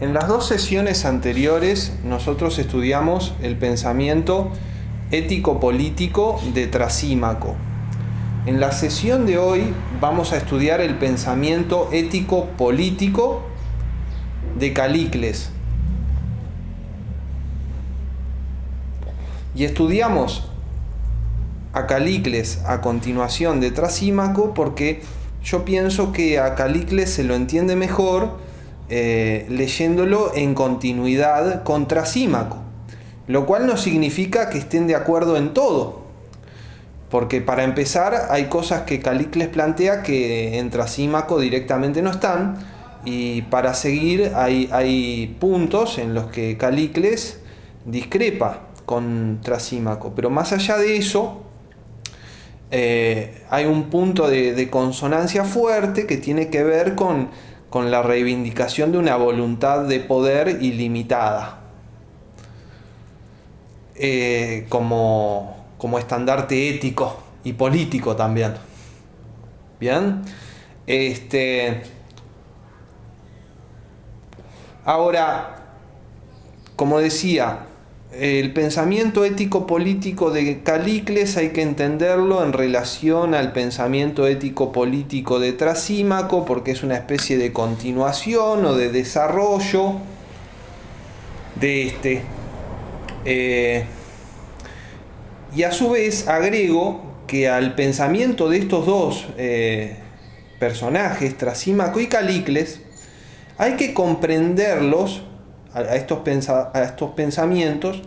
En las dos sesiones anteriores nosotros estudiamos el pensamiento ético-político de Trasímaco. En la sesión de hoy vamos a estudiar el pensamiento ético-político de Calícles. Y estudiamos a Calícles a continuación de Trasímaco porque yo pienso que a Calícles se lo entiende mejor leyéndolo en continuidad con Trasímaco, lo cual no significa que estén de acuerdo en todo, porque para empezar hay cosas que Calícles plantea que en Trasímaco directamente no están, y para seguir hay puntos en los que Calícles discrepa con Trasímaco, pero más allá de eso hay un punto de consonancia fuerte que tiene que ver con la reivindicación de una voluntad de poder ilimitada como estandarte ético y político también. Bien, ahora, como decía, el pensamiento ético-político de Calícles hay que entenderlo en relación al pensamiento ético-político de Trasímaco, porque es una especie de continuación o de desarrollo de este. Y a su vez agrego que al pensamiento de estos dos personajes, Trasímaco y Calícles, hay que comprenderlos a estos pensamientos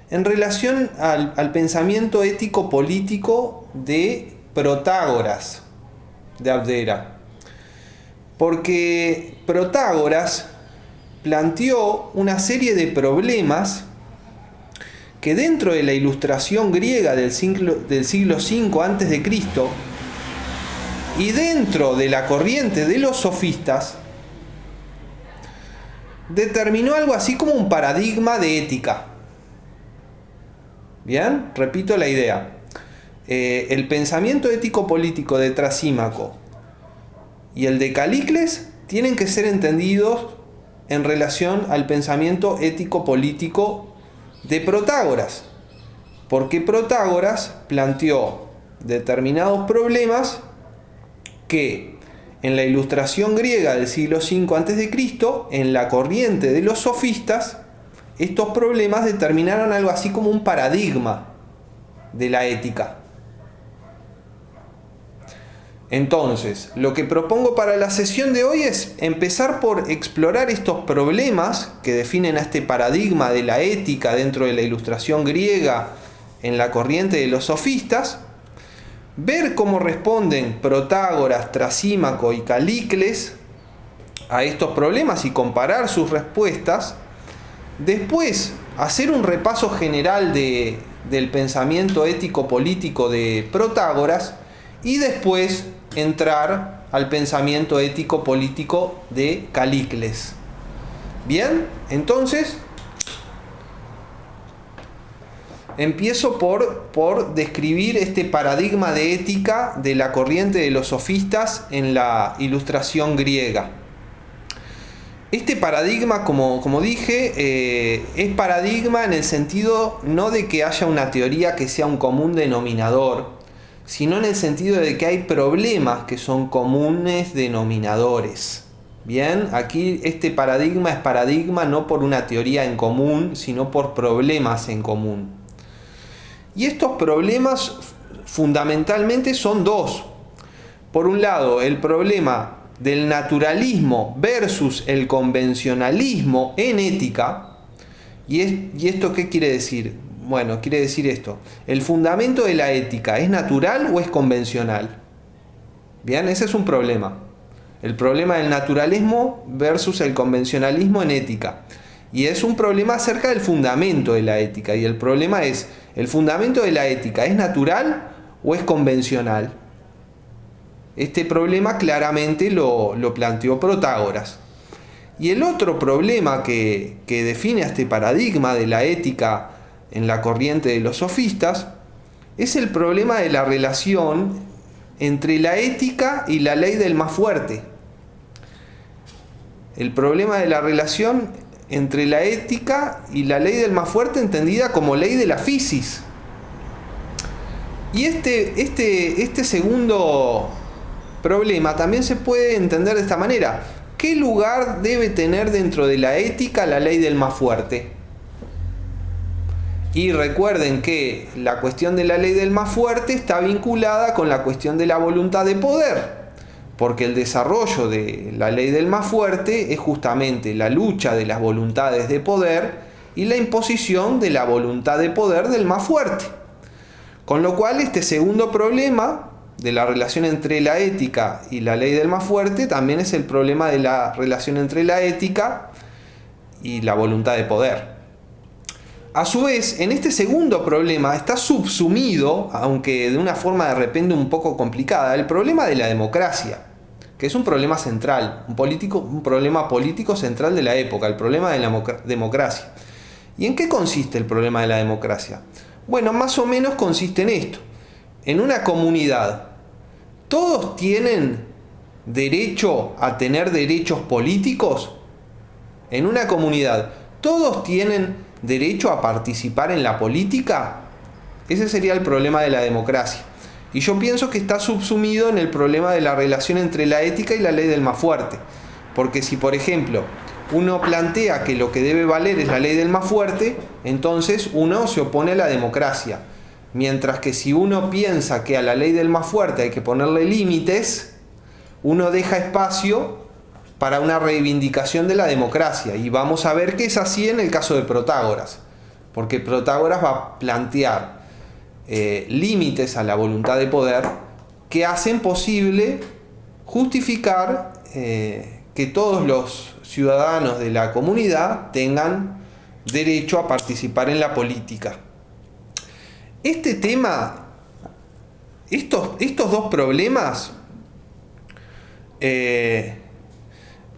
en relación al pensamiento ético-político de Protágoras de Abdera. Porque Protágoras planteó una serie de problemas que dentro de la ilustración griega del siglo V a.C. y dentro de la corriente de los sofistas determinó algo así como un paradigma de ética. Bien, repito la idea. El pensamiento ético-político de Trasímaco y el de Calícles tienen que ser entendidos en relación al pensamiento ético-político de Protágoras, porque Protágoras planteó determinados problemas que en la ilustración griega del siglo V a.C., en la corriente de los sofistas, estos problemas determinaron algo así como un paradigma de la ética. Entonces, lo que propongo para la sesión de hoy es empezar por explorar estos problemas que definen a este paradigma de la ética dentro de la ilustración griega en la corriente de los sofistas, ver cómo responden Protágoras, Trasímaco y Calícles a estos problemas y comparar sus respuestas. Después, hacer un repaso general del pensamiento ético-político de Protágoras y después entrar al pensamiento ético-político de Calícles. Bien, entonces empiezo por describir este paradigma de ética de la corriente de los sofistas en la ilustración griega. Este paradigma, como dije, es paradigma en el sentido no de que haya una teoría que sea un común denominador, sino en el sentido de que hay problemas que son comunes denominadores. Bien, aquí este paradigma es paradigma no por una teoría en común, sino por problemas en común. Y estos problemas fundamentalmente son dos. Por un lado, el problema del naturalismo versus el convencionalismo en ética. ¿Y esto qué quiere decir? Bueno, quiere decir esto: ¿el fundamento de la ética es natural o es convencional? Bien, ese es un problema. El problema del naturalismo versus el convencionalismo en ética. Y es un problema acerca del fundamento de la ética. Y el problema es: ¿el fundamento de la ética es natural o es convencional? Este problema claramente lo planteó Protágoras. Y el otro problema que define a este paradigma de la ética en la corriente de los sofistas es el problema de la relación entre la ética y la ley del más fuerte. El problema de la relación entre la ética y la ley del más fuerte, entendida como ley de la physis. Y este segundo problema también se puede entender de esta manera. ¿Qué lugar debe tener dentro de la ética la ley del más fuerte? Y recuerden que la cuestión de la ley del más fuerte está vinculada con la cuestión de la voluntad de poder, porque el desarrollo de la ley del más fuerte es justamente la lucha de las voluntades de poder y la imposición de la voluntad de poder del más fuerte. Con lo cual, este segundo problema de la relación entre la ética y la ley del más fuerte también es el problema de la relación entre la ética y la voluntad de poder. A su vez, en este segundo problema está subsumido, aunque de una forma de repente un poco complicada, el problema de la democracia, que es un problema central, un problema político central de la época, el problema de la democracia. ¿Y en qué consiste el problema de la democracia? Bueno, más o menos consiste en esto. En una comunidad, ¿todos tienen derecho a tener derechos políticos? En una comunidad, ¿todos tienen derecho a participar en la política? Ese sería el problema de la democracia. Y yo pienso que está subsumido en el problema de la relación entre la ética y la ley del más fuerte. Porque si, por ejemplo, uno plantea que lo que debe valer es la ley del más fuerte, entonces uno se opone a la democracia. Mientras que si uno piensa que a la ley del más fuerte hay que ponerle límites, uno deja espacio para una reivindicación de la democracia. Y vamos a ver que es así en el caso de Protágoras. Porque Protágoras va a plantear límites a la voluntad de poder que hacen posible justificar que todos los ciudadanos de la comunidad tengan derecho a participar en la política. Este tema, estos dos problemas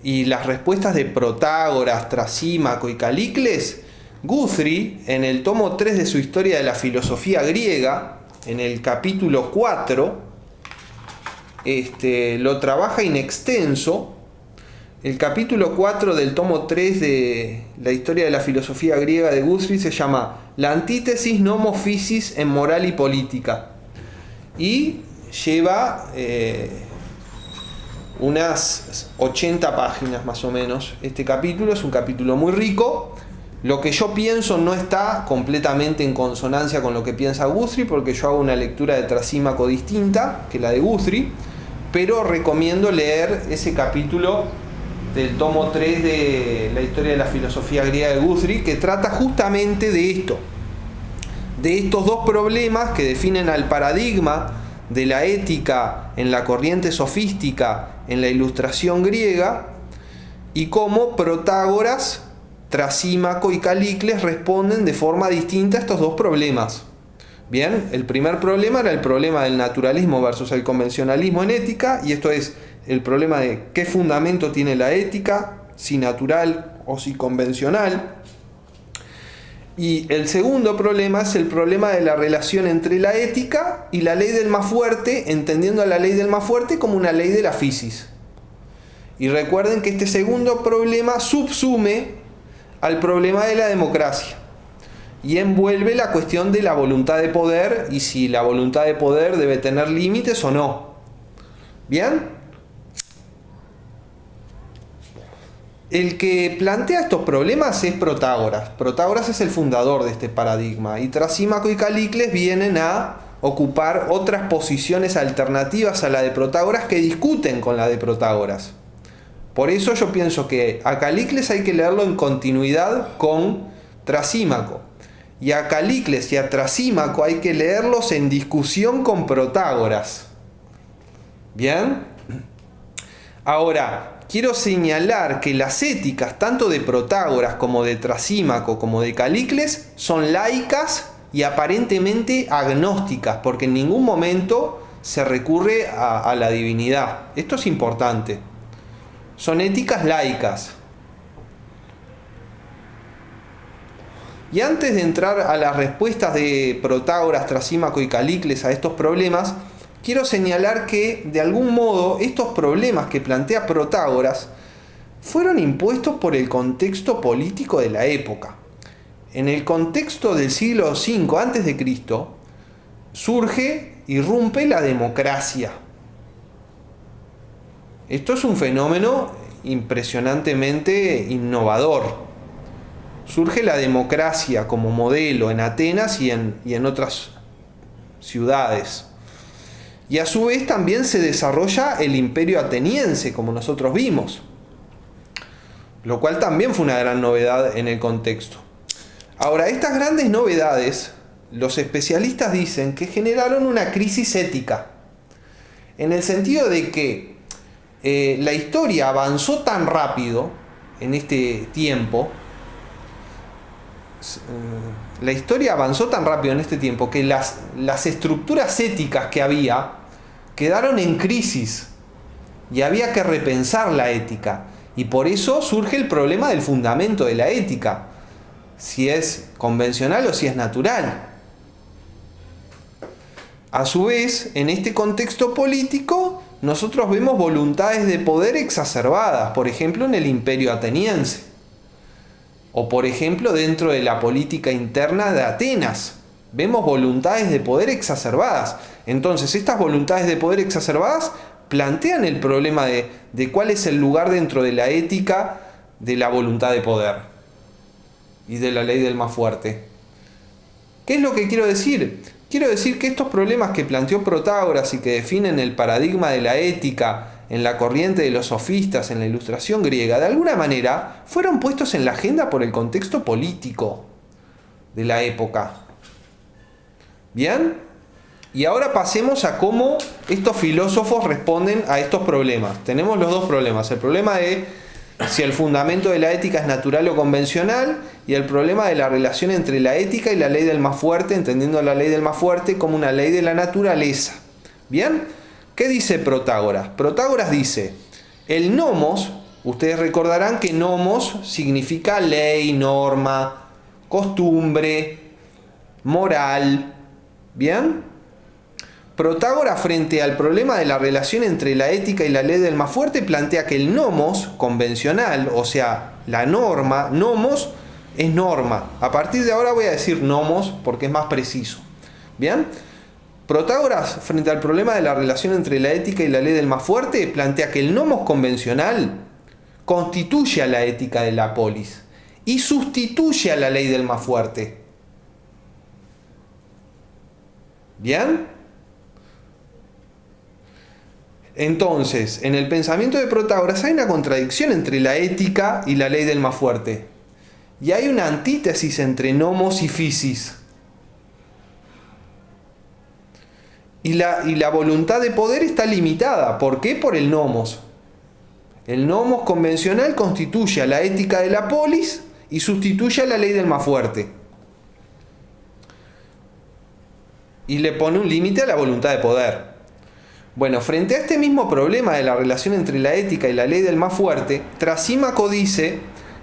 y las respuestas de Protágoras, Trasímaco y Calícles, Guthrie, en el tomo 3 de su Historia de la Filosofía Griega, en el capítulo 4, lo trabaja in extenso. El capítulo 4 del tomo 3 de la Historia de la Filosofía Griega de Guthrie se llama La antítesis nomo physis en moral y política. Y lleva unas 80 páginas más o menos. Este capítulo es un capítulo muy rico. Lo que yo pienso no está completamente en consonancia con lo que piensa Guthrie, porque yo hago una lectura de Trasímaco distinta que la de Guthrie, pero recomiendo leer ese capítulo del tomo 3 de la Historia de la Filosofía Griega de Guthrie, que trata justamente de esto, de estos dos problemas que definen al paradigma de la ética en la corriente sofística en la Ilustración griega, y cómo Protágoras, Trasímaco y Calícles responden de forma distinta a estos dos problemas. Bien, el primer problema era el problema del naturalismo versus el convencionalismo en ética, y esto es el problema de qué fundamento tiene la ética, si natural o si convencional. Y el segundo problema es el problema de la relación entre la ética y la ley del más fuerte, entendiendo a la ley del más fuerte como una ley de la physis. Y recuerden que este segundo problema subsume al problema de la democracia y envuelve la cuestión de la voluntad de poder y si la voluntad de poder debe tener límites o no. ¿Bien? El que plantea estos problemas es Protágoras. Protágoras es el fundador de este paradigma, y Trasímaco y Calícles vienen a ocupar otras posiciones alternativas a la de Protágoras que discuten con la de Protágoras. Por eso yo pienso que a Calícles hay que leerlo en continuidad con Trasímaco, y a Calícles y a Trasímaco hay que leerlos en discusión con Protágoras. ¿Bien? Ahora, quiero señalar que las éticas tanto de Protágoras como de Trasímaco como de Calícles son laicas y aparentemente agnósticas, porque en ningún momento se recurre a la divinidad. Esto es importante. Son éticas laicas. Y antes de entrar a las respuestas de Protágoras, Trasímaco y Calícles a estos problemas, quiero señalar que, de algún modo, estos problemas que plantea Protágoras fueron impuestos por el contexto político de la época. En el contexto del siglo V a.C., irrumpe la democracia. Esto es un fenómeno impresionantemente innovador. Surge la democracia como modelo en Atenas y en otras ciudades. Y a su vez también se desarrolla el imperio ateniense, como nosotros vimos. Lo cual también fue una gran novedad en el contexto. Ahora, estas grandes novedades, los especialistas dicen que generaron una crisis ética. En el sentido de que la historia avanzó tan rápido en este tiempo. Que las estructuras éticas que había quedaron en crisis y había que repensar la ética. Y por eso surge el problema del fundamento de la ética, si es convencional o si es natural. A su vez, en este contexto político, nosotros vemos voluntades de poder exacerbadas, por ejemplo, en el imperio ateniense, o por ejemplo, dentro de la política interna de Atenas. Vemos voluntades de poder exacerbadas. Entonces, estas voluntades de poder exacerbadas plantean el problema de cuál es el lugar dentro de la ética de la voluntad de poder y de la ley del más fuerte. ¿Qué es lo que quiero decir? Quiero decir que estos problemas que planteó Protágoras y que definen el paradigma de la ética en la corriente de los sofistas, en la Ilustración griega, de alguna manera fueron puestos en la agenda por el contexto político de la época. ¿Bien? Y ahora pasemos a cómo estos filósofos responden a estos problemas. Tenemos los dos problemas. El problema de si el fundamento de la ética es natural o convencional, y el problema de la relación entre la ética y la ley del más fuerte, entendiendo la ley del más fuerte como una ley de la naturaleza. ¿Bien? ¿Qué dice Protágoras? Protágoras dice, el nomos, ustedes recordarán que nomos significa ley, norma, costumbre, moral. ¿Bien? Protágoras, frente al problema de la relación entre la ética y la ley del más fuerte, plantea que el nomos convencional, o sea, la norma, nomos es norma. A partir de ahora voy a decir nomos porque es más preciso. ¿Bien? Protágoras, frente al problema de la relación entre la ética y la ley del más fuerte, plantea que el nomos convencional constituye a la ética de la polis y sustituye a la ley del más fuerte. ¿Bien? Entonces, en el pensamiento de Protágoras hay una contradicción entre la ética y la ley del más fuerte. Y hay una antítesis entre nomos y physis. Y la voluntad de poder está limitada. ¿Por qué? Por el nomos. El nomos convencional constituye a la ética de la polis y sustituye a la ley del más fuerte. Y le pone un límite a la voluntad de poder. Bueno, frente a este mismo problema de la relación entre la ética y la ley del más fuerte, Trasímaco dice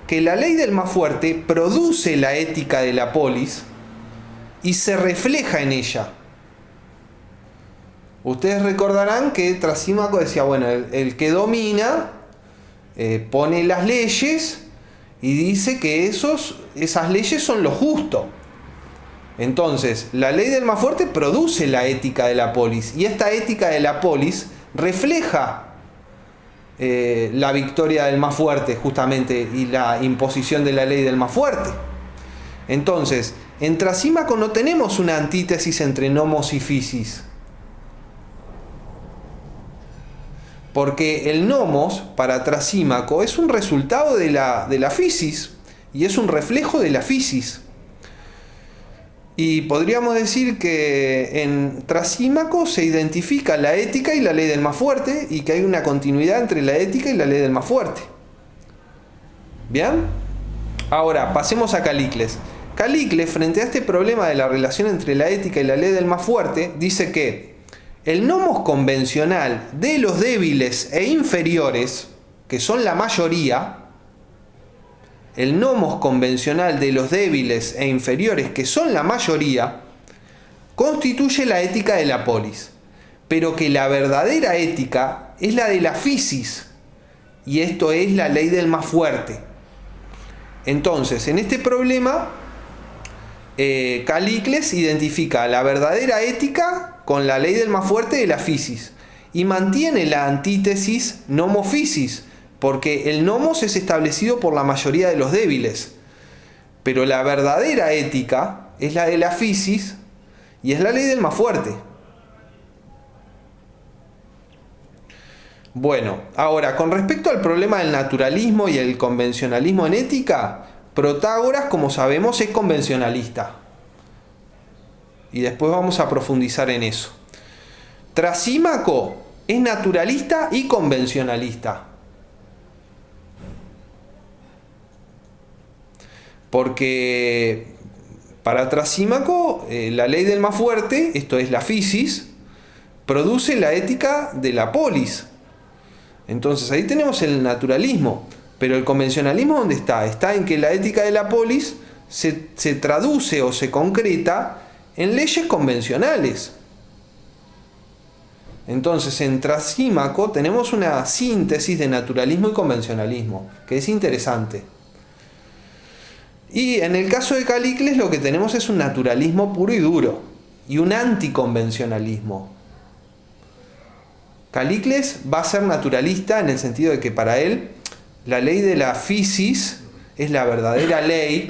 que la ley del más fuerte produce la ética de la polis y se refleja en ella. Ustedes recordarán que Trasímaco decía, bueno, el que domina pone las leyes y dice que esas leyes son lo justo. Entonces, la ley del más fuerte produce la ética de la polis, y esta ética de la polis refleja la victoria del más fuerte, justamente, y la imposición de la ley del más fuerte. Entonces, en Trasímaco no tenemos una antítesis entre nomos y physis, porque el nomos, para Trasímaco, es un resultado de la physis, y es un reflejo de la physis. Y podríamos decir que en Trasímaco se identifica la ética y la ley del más fuerte, y que hay una continuidad entre la ética y la ley del más fuerte. ¿Bien? Ahora, pasemos a Calícles. Calícles, frente a este problema de la relación entre la ética y la ley del más fuerte, dice que el nomos convencional de los débiles e inferiores, que son la mayoría, el nomos convencional de los débiles e inferiores, que son la mayoría, constituye la ética de la polis, pero que la verdadera ética es la de la physis, y esto es la ley del más fuerte. Entonces, en este problema, Calicles identifica la verdadera ética con la ley del más fuerte de la physis y mantiene la antítesis nomo-physis, porque el nomos es establecido por la mayoría de los débiles, pero la verdadera ética es la de la physis y es la ley del más fuerte. Bueno, ahora, con respecto al problema del naturalismo y el convencionalismo en ética, Protágoras, como sabemos, es convencionalista. Y después vamos a profundizar en eso. Trasímaco es naturalista y convencionalista. Porque para Trasímaco, la ley del más fuerte, esto es la physis, produce la ética de la polis. Entonces ahí tenemos el naturalismo, pero el convencionalismo ¿dónde está? Está en que la ética de la polis se traduce o se concreta en leyes convencionales. Entonces en Trasímaco tenemos una síntesis de naturalismo y convencionalismo, que es interesante. Y en el caso de Calicles lo que tenemos es un naturalismo puro y duro, y un anticonvencionalismo. Calicles va a ser naturalista en el sentido de que para él la ley de la physis es la verdadera ley,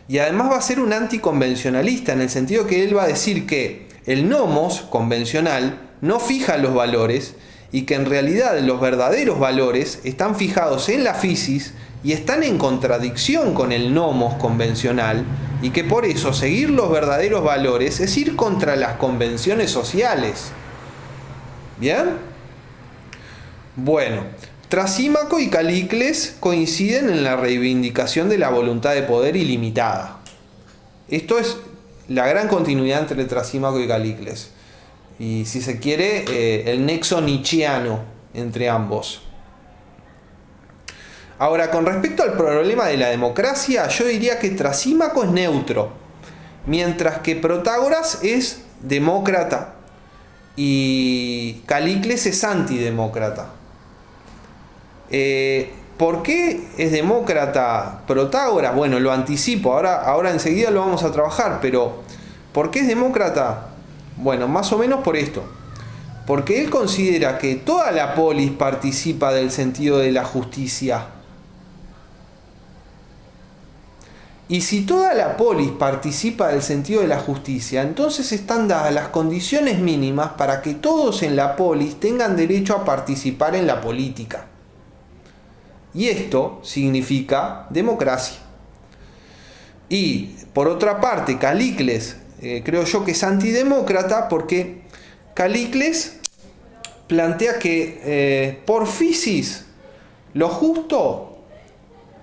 y además va a ser un anticonvencionalista en el sentido que él va a decir que el nomos convencional no fija los valores y que en realidad los verdaderos valores están fijados en la physis y están en contradicción con el nomos convencional, y que por eso seguir los verdaderos valores es ir contra las convenciones sociales. ¿Bien? Bueno, Trasímaco y Calicles coinciden en la reivindicación de la voluntad de poder ilimitada. Esto es la gran continuidad entre Trasímaco y Calicles. Y si se quiere, el nexo nietzscheano entre ambos. Ahora, con respecto al problema de la democracia, yo diría que Trasímaco es neutro, mientras que Protágoras es demócrata y Calicles es antidemócrata. ¿Por qué es demócrata Protágoras? Bueno, lo anticipo, ahora enseguida lo vamos a trabajar, pero ¿por qué es demócrata? Bueno, más o menos por esto. Porque él considera que toda la polis participa del sentido de la justicia. Y si toda la polis participa del sentido de la justicia, entonces están dadas las condiciones mínimas para que todos en la polis tengan derecho a participar en la política. Y esto significa democracia. Y por otra parte, Calicles, creo yo que es antidemócrata, porque Calicles plantea que por physis lo justo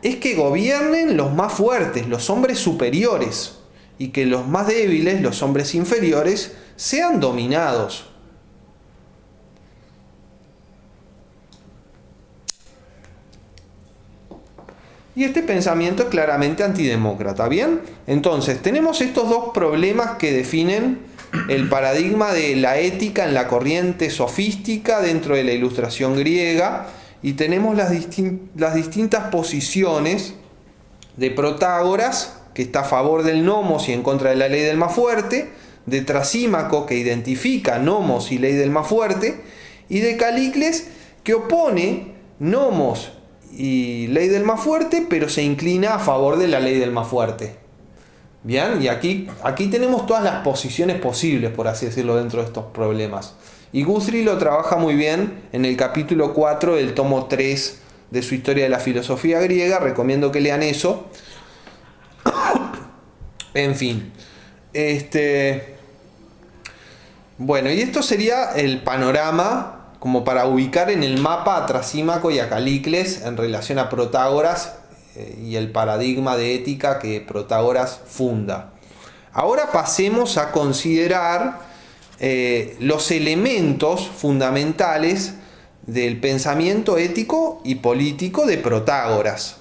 es que gobiernen los más fuertes, los hombres superiores, y que los más débiles, los hombres inferiores, sean dominados. Y este pensamiento es claramente antidemócrata, ¿bien? Entonces, tenemos estos dos problemas que definen el paradigma de la ética en la corriente sofística dentro de la Ilustración griega, y tenemos las distintas posiciones de Protágoras, que está a favor del nomos y en contra de la ley del más fuerte, de Trasímaco, que identifica nomos y ley del más fuerte, y de Calicles, que opone nomos y ley del más fuerte, pero se inclina a favor de la ley del más fuerte. Bien, y aquí tenemos todas las posiciones posibles, por así decirlo, dentro de estos problemas. Y Guthrie lo trabaja muy bien en el capítulo 4 del tomo 3 de su Historia de la Filosofía Griega. Recomiendo que lean eso. En fin. Bueno, y esto sería el panorama como para ubicar en el mapa a Trasímaco y a Calicles en relación a Protágoras y el paradigma de ética que Protágoras funda. Ahora pasemos a considerar los elementos fundamentales del pensamiento ético y político de Protágoras.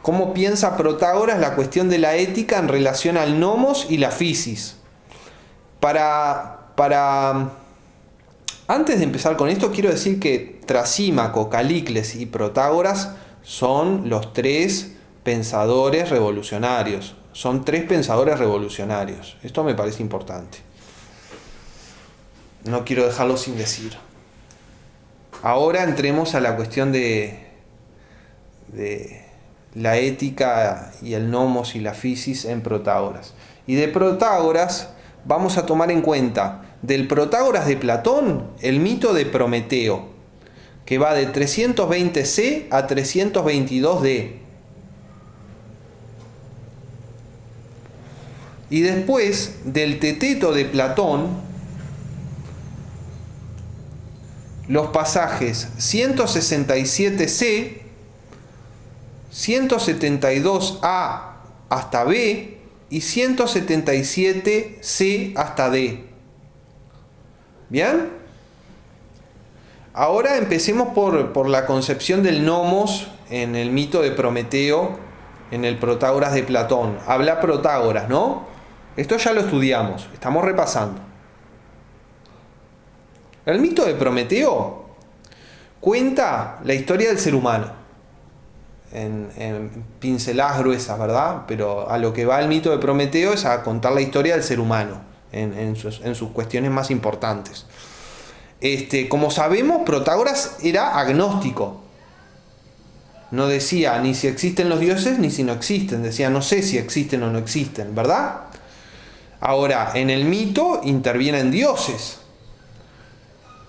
cómo piensa Protágoras la cuestión de la ética en relación al nomos y la physis. Antes de empezar con esto, quiero decir que Trasímaco, Calicles y Protágoras son los tres pensadores revolucionarios. Son tres pensadores revolucionarios. Esto me parece importante. No quiero dejarlo sin decir. Ahora entremos a la cuestión de la ética y el nomos y la physis en Protágoras. Y de Protágoras vamos a tomar en cuenta del Protágoras de Platón el mito de Prometeo, que va de 320C a 322D. Y después del Teteto de Platón, los pasajes 167C, 172A hasta B y 177C hasta D. ¿Bien? Ahora empecemos por la concepción del nomos en el mito de Prometeo, en el Protágoras de Platón. Habla Protágoras, ¿no? Esto ya lo estudiamos, estamos repasando. El mito de Prometeo cuenta la historia del ser humano en pinceladas gruesas, ¿verdad? Pero a lo que va el mito de Prometeo es a contar la historia del ser humano en sus cuestiones más importantes. Como sabemos, Protágoras era agnóstico. No decía ni si existen los dioses ni si no existen. Decía no sé si existen o no existen, ¿verdad? Ahora, en el mito intervienen dioses.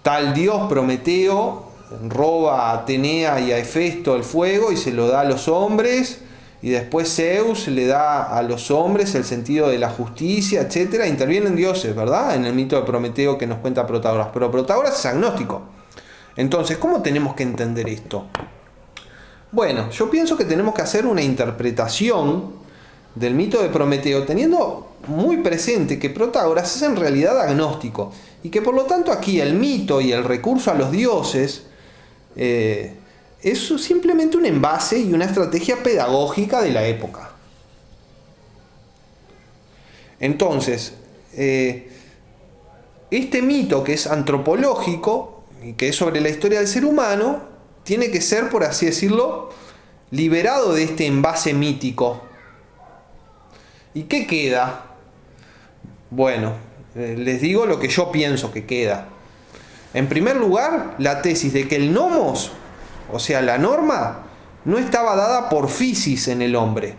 Tal dios Prometeo roba a Atenea y a Hefesto el fuego y se lo da a los hombres, y después Zeus le da a los hombres el sentido de la justicia, etc. Intervienen dioses, ¿verdad? En el mito de Prometeo que nos cuenta Protágoras. Pero Protágoras es agnóstico. Entonces, ¿cómo tenemos que entender esto? Bueno, yo pienso que tenemos que hacer una interpretación del mito de Prometeo teniendo muy presente que Protágoras es en realidad agnóstico y que por lo tanto aquí el mito y el recurso a los dioses es simplemente un envase y una estrategia pedagógica de la época. Entonces, este mito que es antropológico y que es sobre la historia del ser humano tiene que ser, por así decirlo, liberado de este envase mítico. ¿Y qué queda? Bueno, les digo lo que yo pienso que queda. En primer lugar, la tesis de que el nomos, o sea, la norma, no estaba dada por physis en el hombre.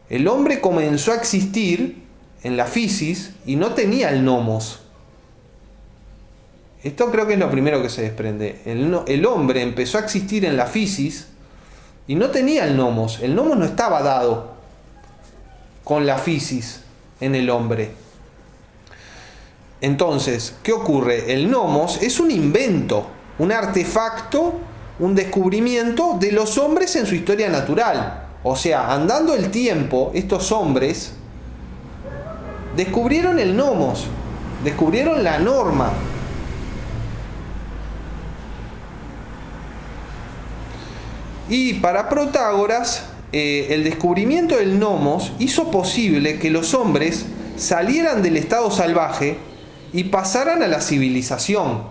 El hombre comenzó a existir en la physis y no tenía el nomos. Esto creo que es lo primero que se desprende. El hombre empezó a existir en la physis y no tenía el nomos. El nomos no estaba dado con la physis en el hombre. Entonces, ¿qué ocurre? El nomos es un invento, un artefacto, un descubrimiento de los hombres en su historia natural. O sea, andando el tiempo, estos hombres descubrieron el nomos, descubrieron la norma. Y para Protágoras, el descubrimiento del nomos hizo posible que los hombres salieran del estado salvaje y pasaran a la civilización.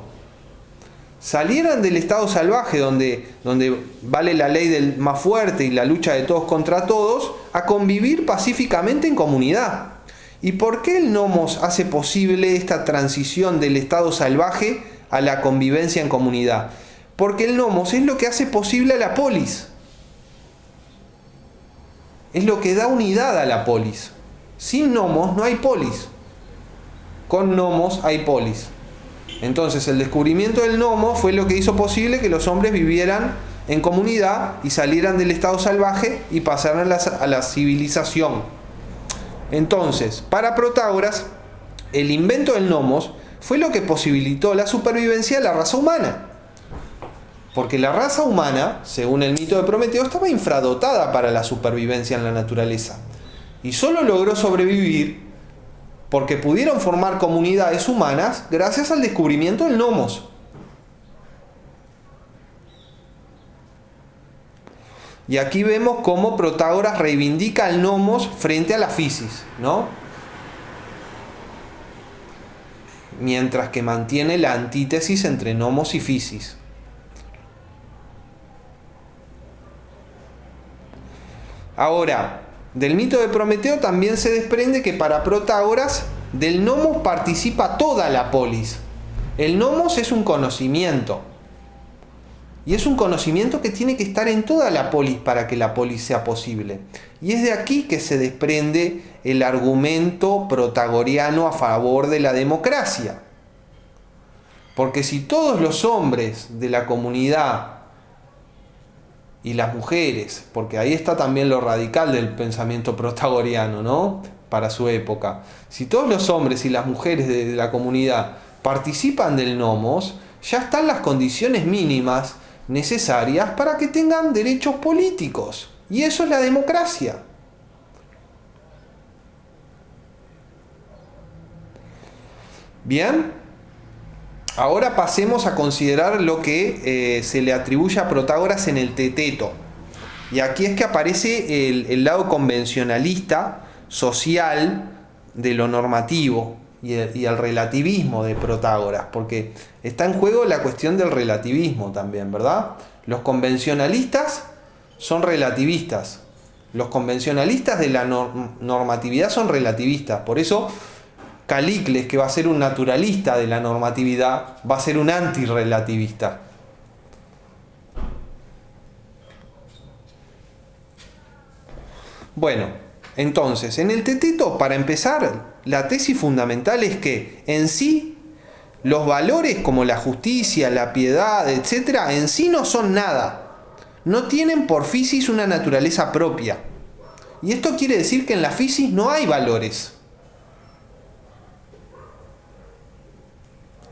Salieran del estado salvaje donde vale la ley del más fuerte y la lucha de todos contra todos, a convivir pacíficamente en comunidad. ¿Y por qué el nomos hace posible esta transición del estado salvaje a la convivencia en comunidad? Porque el nomos es lo que hace posible a la polis. Es lo que da unidad a la polis. Sin nomos no hay polis. Con nomos hay polis. Entonces el descubrimiento del nomos fue lo que hizo posible que los hombres vivieran en comunidad y salieran del estado salvaje y pasaran a la civilización. Entonces, para Protágoras, el invento del nomos fue lo que posibilitó la supervivencia de la raza humana. Porque la raza humana, según el mito de Prometeo, estaba infradotada para la supervivencia en la naturaleza. Y solo logró sobrevivir porque pudieron formar comunidades humanas gracias al descubrimiento del nomos. Y aquí vemos cómo Protágoras reivindica al nomos frente a la physis, ¿no? Mientras que mantiene la antítesis entre nomos y physis. Ahora, del mito de Prometeo también se desprende que para Protágoras del nomos participa toda la polis. El nomos es un conocimiento. Y es un conocimiento que tiene que estar en toda la polis para que la polis sea posible. Y es de aquí que se desprende el argumento protagoriano a favor de la democracia. Porque si todos los hombres de la comunidad y las mujeres, porque ahí está también lo radical del pensamiento protagoriano, ¿no? Para su época. Si todos los hombres y las mujeres de la comunidad participan del nomos, ya están las condiciones mínimas necesarias para que tengan derechos políticos. Y eso es la democracia. Bien, ahora pasemos a considerar lo que se le atribuye a Protágoras en el Teteto. Y aquí es que aparece el lado convencionalista, social, de lo normativo y el relativismo de Protágoras, porque está en juego la cuestión del relativismo también, ¿verdad? Los convencionalistas son relativistas. Los convencionalistas de la normatividad son relativistas. Por eso Calicles, que va a ser un naturalista de la normatividad, va a ser un antirrelativista. Bueno, entonces, en el Teteto, para empezar, la tesis fundamental es que en sí los valores como la justicia, la piedad, etc., en sí no son nada. No tienen por physis una naturaleza propia. Y esto quiere decir que en la physis no hay valores.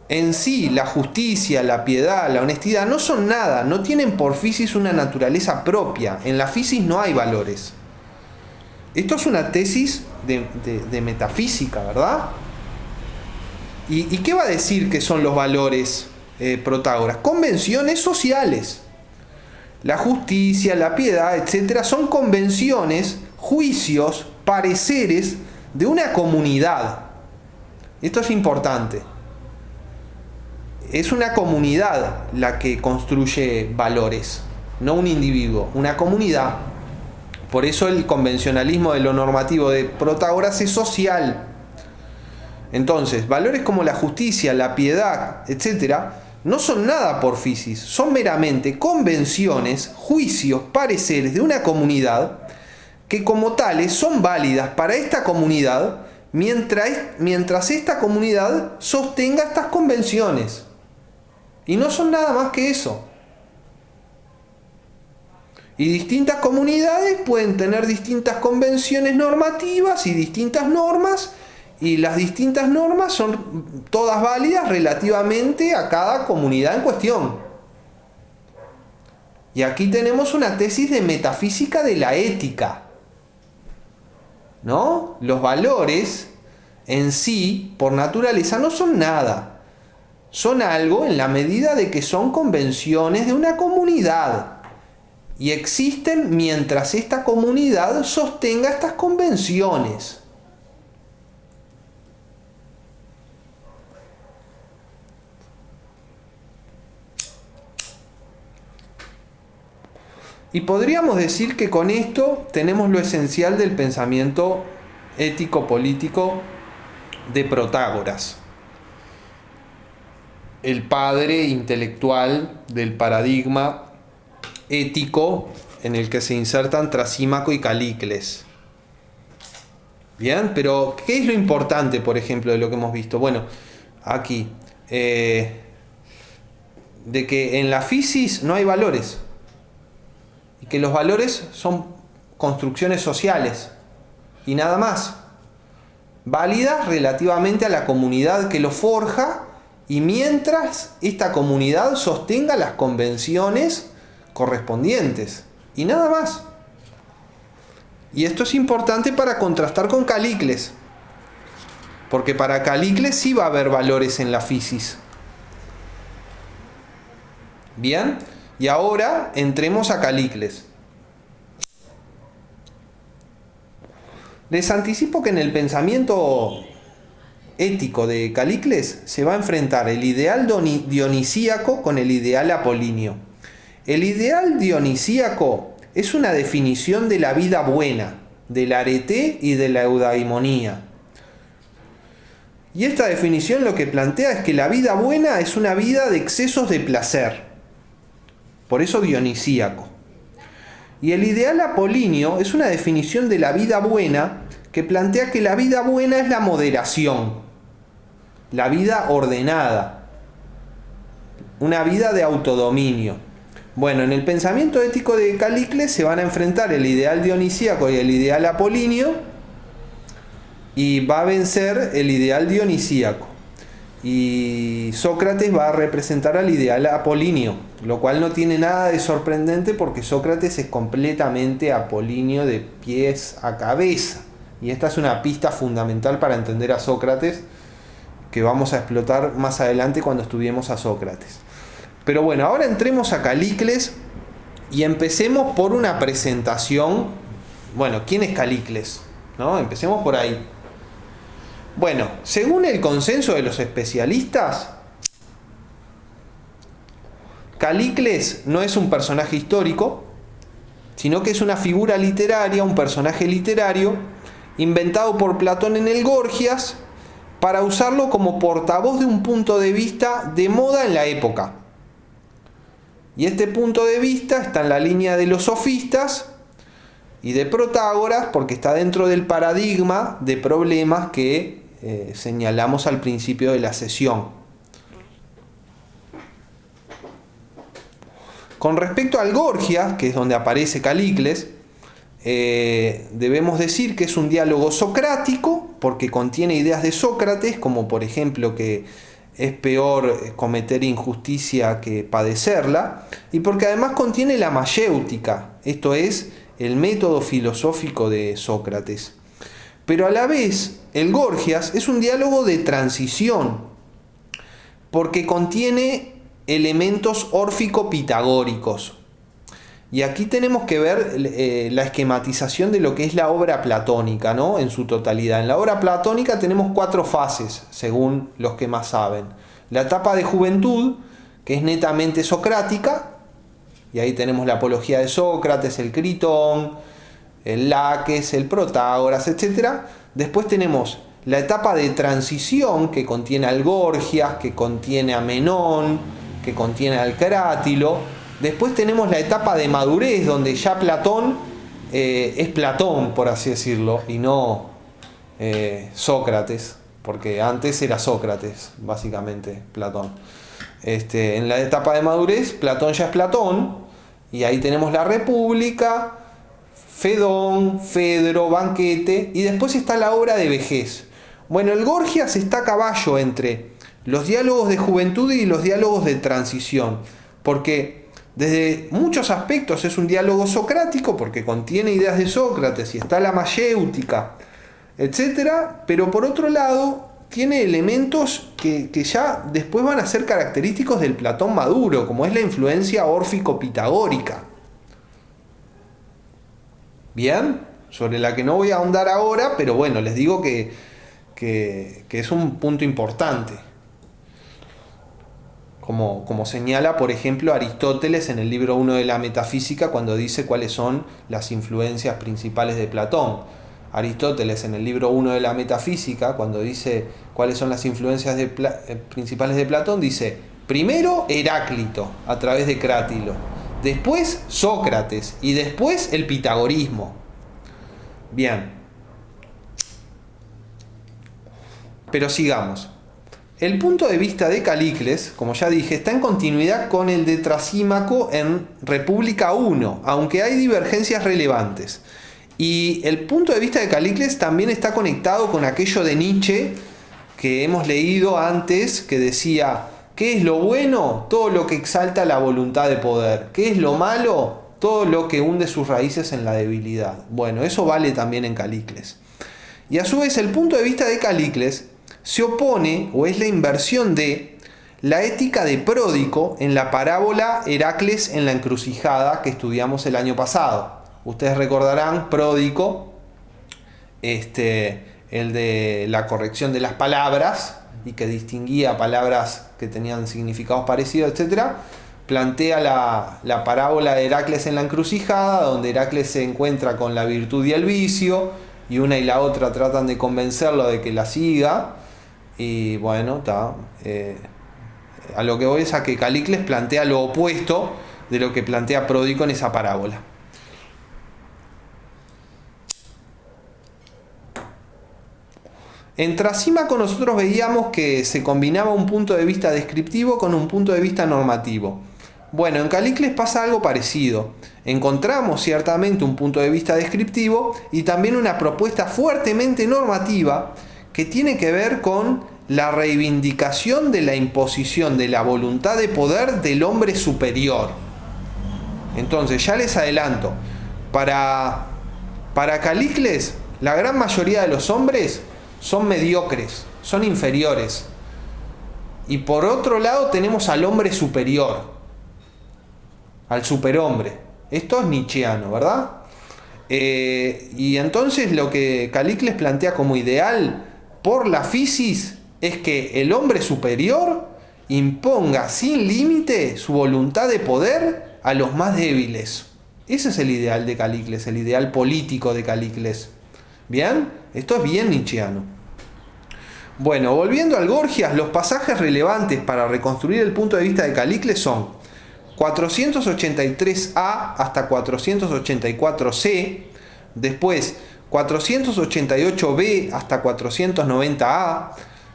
En sí, la justicia, la piedad, la honestidad no son nada, no tienen por physis una naturaleza propia. En la physis no hay valores. Esto es una tesis de metafísica, ¿verdad? ¿Y qué va a decir que son los valores Protágoras? Convenciones sociales. La justicia, la piedad, etc. son convenciones, juicios, pareceres de una comunidad. Esto es importante. Es una comunidad la que construye valores, no un individuo, una comunidad. Por eso el convencionalismo de lo normativo de Protágoras es social. Entonces, valores como la justicia, la piedad, etc., no son nada por physis, son meramente convenciones, juicios, pareceres de una comunidad que como tales son válidas para esta comunidad mientras esta comunidad sostenga estas convenciones. Y no son nada más que eso. Y distintas comunidades pueden tener distintas convenciones normativas y distintas normas, y las distintas normas son todas válidas relativamente a cada comunidad en cuestión. Y aquí tenemos una tesis de metafísica de la ética, ¿no? Los valores en sí, por naturaleza, no son nada. Son algo en la medida de que son convenciones de una comunidad. Y existen mientras esta comunidad sostenga estas convenciones. Y podríamos decir que con esto tenemos lo esencial del pensamiento ético-político de Protágoras, el padre intelectual del paradigma ético en el que se insertan Trasímaco y Calicles. Bien, pero ¿qué es lo importante, por ejemplo, de lo que hemos visto? Bueno, aquí, de que en la physis no hay valores, y que los valores son construcciones sociales, y nada más, válidas relativamente a la comunidad que lo forja, y mientras esta comunidad sostenga las convenciones correspondientes, y nada más. Y esto es importante para contrastar con Calicles, porque para Calicles sí va a haber valores en la physis. Bien, y ahora entremos a Calicles. Les anticipo que en el pensamiento ético de Calícles se va a enfrentar el ideal dionisíaco con el ideal apolíneo. El ideal dionisíaco es una definición de la vida buena, del arete y de la eudaimonía. Y esta definición lo que plantea es que la vida buena es una vida de excesos de placer. Por eso dionisíaco. Y el ideal apolíneo es una definición de la vida buena que plantea que la vida buena es la moderación, la vida ordenada, una vida de autodominio. Bueno, en el pensamiento ético de Calícles se van a enfrentar el ideal dionisíaco y el ideal apolíneo, y va a vencer el ideal dionisíaco. Y Sócrates va a representar al ideal apolíneo, lo cual no tiene nada de sorprendente porque Sócrates es completamente apolíneo de pies a cabeza. Y esta es una pista fundamental para entender a Sócrates, que vamos a explotar más adelante cuando estudiemos a Sócrates. Pero bueno, ahora entremos a Calícles y empecemos por una presentación. Bueno, ¿quién es Calícles? ¿No? Empecemos por ahí. Bueno, según el consenso de los especialistas, Calícles no es un personaje histórico, sino que es una figura literaria, un personaje literario, inventado por Platón en el Gorgias, para usarlo como portavoz de un punto de vista de moda en la época. Y este punto de vista está en la línea de los sofistas y de Protágoras, porque está dentro del paradigma de problemas que señalamos al principio de la sesión. Con respecto al Gorgias, que es donde aparece Calícles, debemos decir que es un diálogo socrático, porque contiene ideas de Sócrates, como por ejemplo que es peor cometer injusticia que padecerla, y porque además contiene la mayéutica, esto es, el método filosófico de Sócrates. Pero a la vez, el Gorgias es un diálogo de transición, porque contiene elementos órfico-pitagóricos. Y aquí tenemos que ver la esquematización de lo que es la obra platónica, ¿no? En su totalidad. En la obra platónica tenemos 4 fases, según los que más saben. La etapa de juventud, que es netamente socrática, y ahí tenemos la apología de Sócrates, el Critón, el Laques, el Protágoras, etc. Después tenemos la etapa de transición, que contiene al Gorgias, que contiene a Menón, que contiene al Crátilo. Después tenemos la etapa de madurez, donde ya Platón es Platón, por así decirlo, y no Sócrates, porque antes era Sócrates, básicamente, Platón. En la etapa de madurez, Platón ya es Platón, y ahí tenemos la República, Fedón, Fedro, Banquete, y después está la obra de vejez. Bueno, el Gorgias está a caballo entre los diálogos de juventud y los diálogos de transición, porque desde muchos aspectos es un diálogo socrático, porque contiene ideas de Sócrates y está la mayéutica, etc. Pero por otro lado, tiene elementos que ya después van a ser característicos del Platón maduro, como es la influencia órfico-pitagórica. Bien, sobre la que no voy a ahondar ahora, pero bueno, les digo que es un punto importante. Como señala, por ejemplo, Aristóteles en el libro 1 de la Metafísica, cuando dice cuáles son las influencias principales de Platón. Aristóteles en el libro 1 de la Metafísica, cuando dice cuáles son las influencias principales de Platón, dice: primero Heráclito, a través de Crátilo, después Sócrates y después el pitagorismo. Bien. Pero sigamos. El punto de vista de Calícles, como ya dije, está en continuidad con el de Trasímaco en República 1, aunque hay divergencias relevantes. Y el punto de vista de Calícles también está conectado con aquello de Nietzsche que hemos leído antes, que decía: ¿qué es lo bueno? Todo lo que exalta la voluntad de poder. ¿Qué es lo malo? Todo lo que hunde sus raíces en la debilidad. Bueno, eso vale también en Calícles. Y a su vez, el punto de vista de Calícles se opone, o es la inversión de, la ética de Pródico en la parábola Heracles en la encrucijada que estudiamos el año pasado. Ustedes recordarán, Pródico el de la corrección de las palabras, y que distinguía palabras que tenían significados parecidos, etc., plantea la parábola de Heracles en la encrucijada, donde Heracles se encuentra con la virtud y el vicio, y una y la otra tratan de convencerlo de que la siga, y bueno, a lo que voy es a que Calicles plantea lo opuesto de lo que plantea Pródico en esa parábola. En Trasímaco nosotros veíamos que se combinaba un punto de vista descriptivo con un punto de vista normativo. Bueno, en Calicles pasa algo parecido. Encontramos ciertamente un punto de vista descriptivo y también una propuesta fuertemente normativa que tiene que ver con la reivindicación de la imposición de la voluntad de poder del hombre superior. Entonces, ya les adelanto, para Calicles, la gran mayoría de los hombres son mediocres, son inferiores. Y por otro lado tenemos al hombre superior, al superhombre. Esto es nietzscheano, ¿verdad? Y entonces lo que Calicles plantea como ideal por la fisis es que el hombre superior imponga sin límite su voluntad de poder a los más débiles. Ese es el ideal de Calicles, el ideal político de Calicles. ¿Bien? Esto es bien nietzscheano. Bueno, volviendo al Gorgias, los pasajes relevantes para reconstruir el punto de vista de Calicles son 483a hasta 484c, después 488b hasta 490a,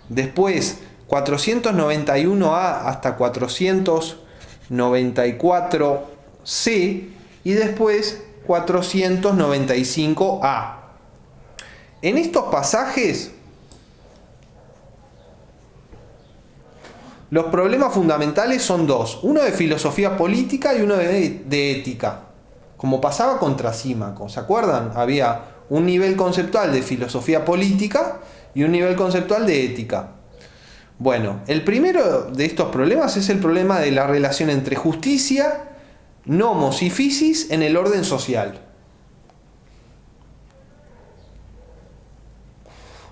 después 491a hasta 494c y después 495a. En estos pasajes, los problemas fundamentales son dos: uno de filosofía política y uno de ética, como pasaba con Trasímaco. ¿Se acuerdan? Había un nivel conceptual de filosofía política y un nivel conceptual de ética. Bueno, el primero de estos problemas es el problema de la relación entre justicia, nomos y physis en el orden social.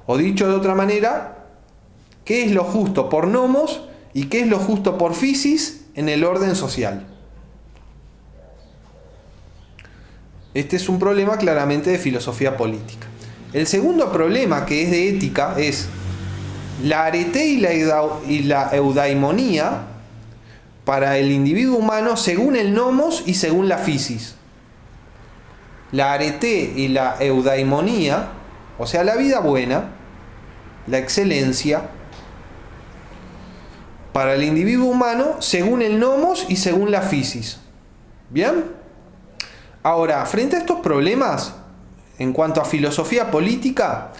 O dicho de otra manera, ¿qué es lo justo por nomos y qué es lo justo por physis en el orden social? Este es un problema claramente de filosofía política. El segundo problema, que es de ética, es la arete y la eudaimonía para el individuo humano según el nomos y según la physis. La arete y la eudaimonía, o sea, la vida buena, la excelencia, para el individuo humano según el nomos y según la physis. ¿Bien? Ahora, frente a estos problemas, en cuanto a filosofía política,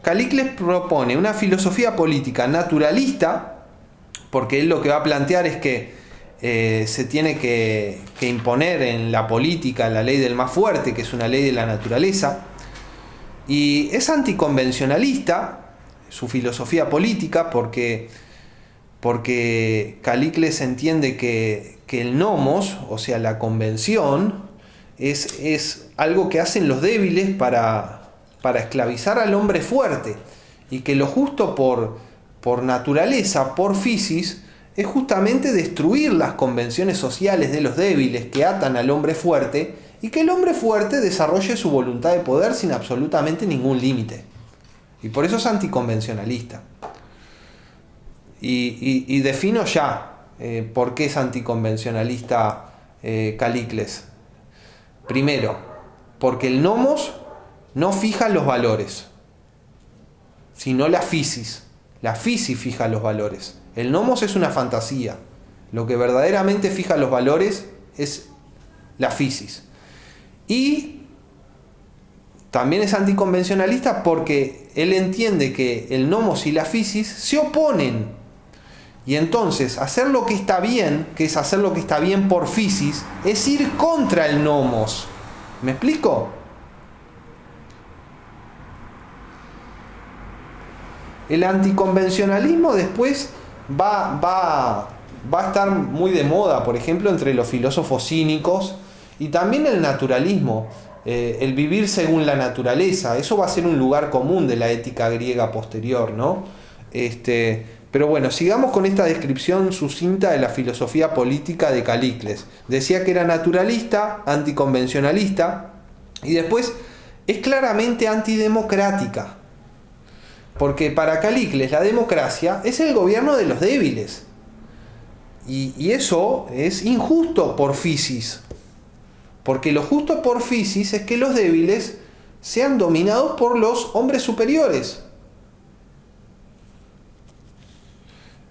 Calicles propone una filosofía política naturalista, porque él lo que va a plantear es que se tiene que imponer en la política la ley del más fuerte, que es una ley de la naturaleza, y es anticonvencionalista su filosofía política porque Calicles entiende que el nomos, o sea, la convención, es algo que hacen los débiles para esclavizar al hombre fuerte, y que lo justo por naturaleza, por physis, es justamente destruir las convenciones sociales de los débiles que atan al hombre fuerte, y que el hombre fuerte desarrolle su voluntad de poder sin absolutamente ningún límite. Y por eso es anticonvencionalista. Y defino ya por qué es anticonvencionalista Calicles. Primero, porque el nomos no fija los valores, sino la physis. La physis fija los valores. El nomos es una fantasía. Lo que verdaderamente fija los valores es la physis. Y también es anticonvencionalista porque él entiende que el nomos y la physis se oponen. Y entonces hacer lo que está bien, que es hacer lo que está bien por physis, es ir contra el nomos. ¿Me explico? El anticonvencionalismo después va a estar muy de moda, por ejemplo, entre los filósofos cínicos, y también el naturalismo. el vivir según la naturaleza. Eso va a ser un lugar común de la ética griega posterior, ¿no? Pero bueno, sigamos con esta descripción sucinta de la filosofía política de Calícles. Decía que era naturalista, anticonvencionalista, y después es claramente antidemocrática. Porque para Calícles la democracia es el gobierno de los débiles. Y eso es injusto por physis. Porque lo justo por physis es que los débiles sean dominados por los hombres superiores.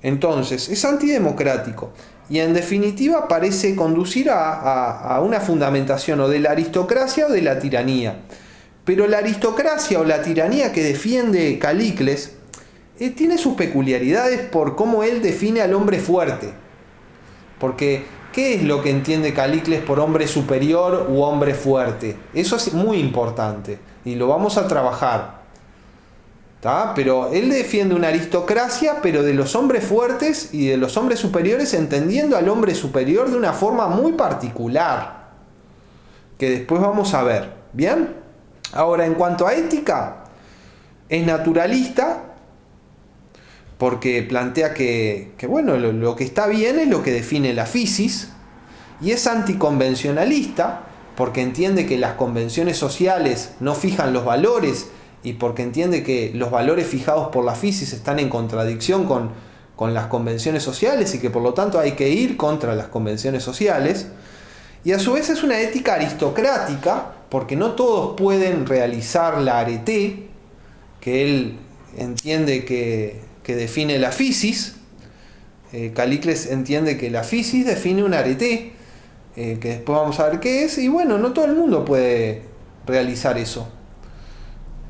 Entonces, es antidemocrático. Y en definitiva parece conducir a una fundamentación o de la aristocracia o de la tiranía. Pero la aristocracia o la tiranía que defiende Calícles tiene sus peculiaridades por cómo él define al hombre fuerte. Porque, ¿qué es lo que entiende Calícles por hombre superior u hombre fuerte? Eso es muy importante y lo vamos a trabajar. ¿Tá? Pero él defiende una aristocracia, pero de los hombres fuertes y de los hombres superiores, entendiendo al hombre superior de una forma muy particular, que después vamos a ver. ¿Bien? Ahora, en cuanto a ética, es naturalista, porque plantea que bueno, lo que está bien es lo que define la physis, y es anticonvencionalista, porque entiende que las convenciones sociales no fijan los valores, y porque entiende que los valores fijados por la physis están en contradicción con las convenciones sociales, y que por lo tanto hay que ir contra las convenciones sociales. Y a su vez es una ética aristocrática, porque no todos pueden realizar la arete, que él entiende que define la physis. Calícles entiende que la physis define un arete, que después vamos a ver qué es, y bueno, no todo el mundo puede realizar eso.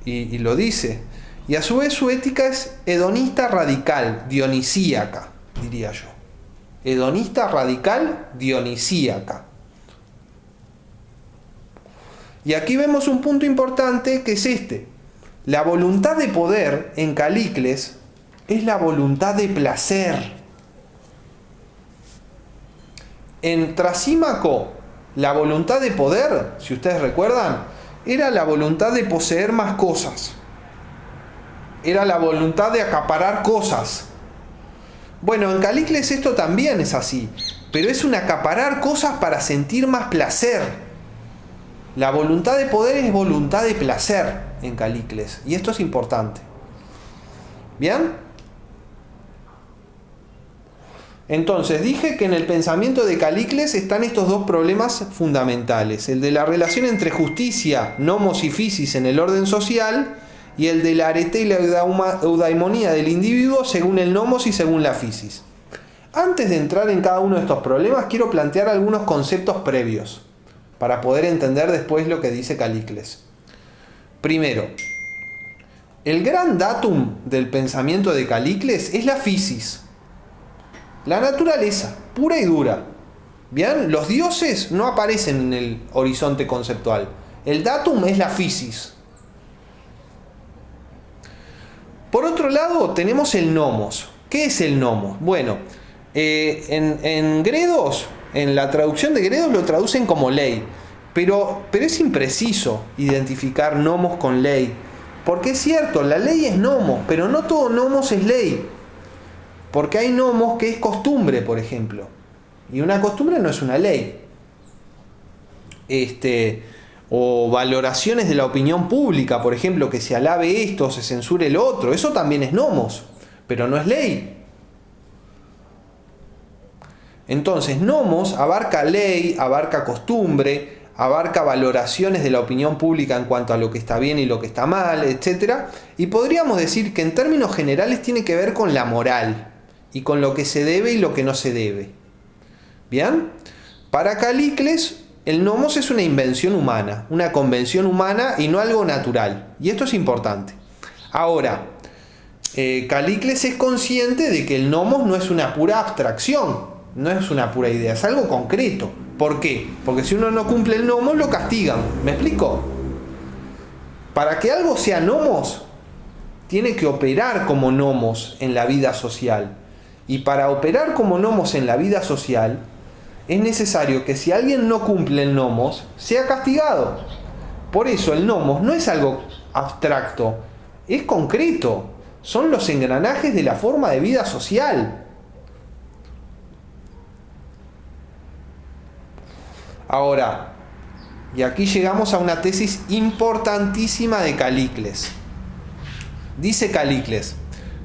Y lo dice. Y a su vez su ética es hedonista radical, dionisíaca, diría yo. Hedonista radical, dionisíaca. Y aquí vemos un punto importante que es este. La voluntad de poder en Calícles es la voluntad de placer. En Trasímaco, la voluntad de poder, si ustedes recuerdan, era la voluntad de poseer más cosas. Era la voluntad de acaparar cosas. Bueno, en Calícles esto también es así, pero es un acaparar cosas para sentir más placer. La voluntad de poder es voluntad de placer en Calícles, y esto es importante. ¿Bien? Entonces, dije que en el pensamiento de Calícles están estos dos problemas fundamentales: el de la relación entre justicia, nomos y physis en el orden social, y el de la arete y la eudaimonía del individuo según el nomos y según la physis. Antes de entrar en cada uno de estos problemas, quiero plantear algunos conceptos previos para poder entender después lo que dice Calícles. Primero, el gran datum del pensamiento de Calícles es la physis, la naturaleza, pura y dura. ¿Bien? Los dioses no aparecen en el horizonte conceptual. El datum es la physis. Por otro lado, tenemos el nomos. ¿Qué es el nomos? Bueno, en Gredos, en la traducción de Gredos lo traducen como ley. Pero es impreciso identificar nomos con ley. Porque es cierto, la ley es nomos, pero no todo nomos es ley. Porque hay nomos que es costumbre, por ejemplo. Y una costumbre no es una ley. O valoraciones de la opinión pública, por ejemplo, que se alabe esto o se censure el otro. Eso también es nomos, pero no es ley. Entonces, nomos abarca ley, abarca costumbre, abarca valoraciones de la opinión pública en cuanto a lo que está bien y lo que está mal, etc. Y podríamos decir que en términos generales tiene que ver con la moral y con lo que se debe y lo que no se debe. ¿Bien? Para Calícles, el nomos es una invención humana, una convención humana y no algo natural. Y esto es importante. Ahora, Calícles es consciente de que el nomos no es una pura abstracción, no es una pura idea, es algo concreto. ¿Por qué? Porque si uno no cumple el nomos, lo castigan. ¿Me explico? Para que algo sea nomos, tiene que operar como nomos en la vida social. Y para operar como nomos en la vida social, es necesario que si alguien no cumple el nomos, sea castigado. Por eso el nomos no es algo abstracto, es concreto. Son los engranajes de la forma de vida social. Ahora, y aquí llegamos a una tesis importantísima de Calicles. Dice Calicles: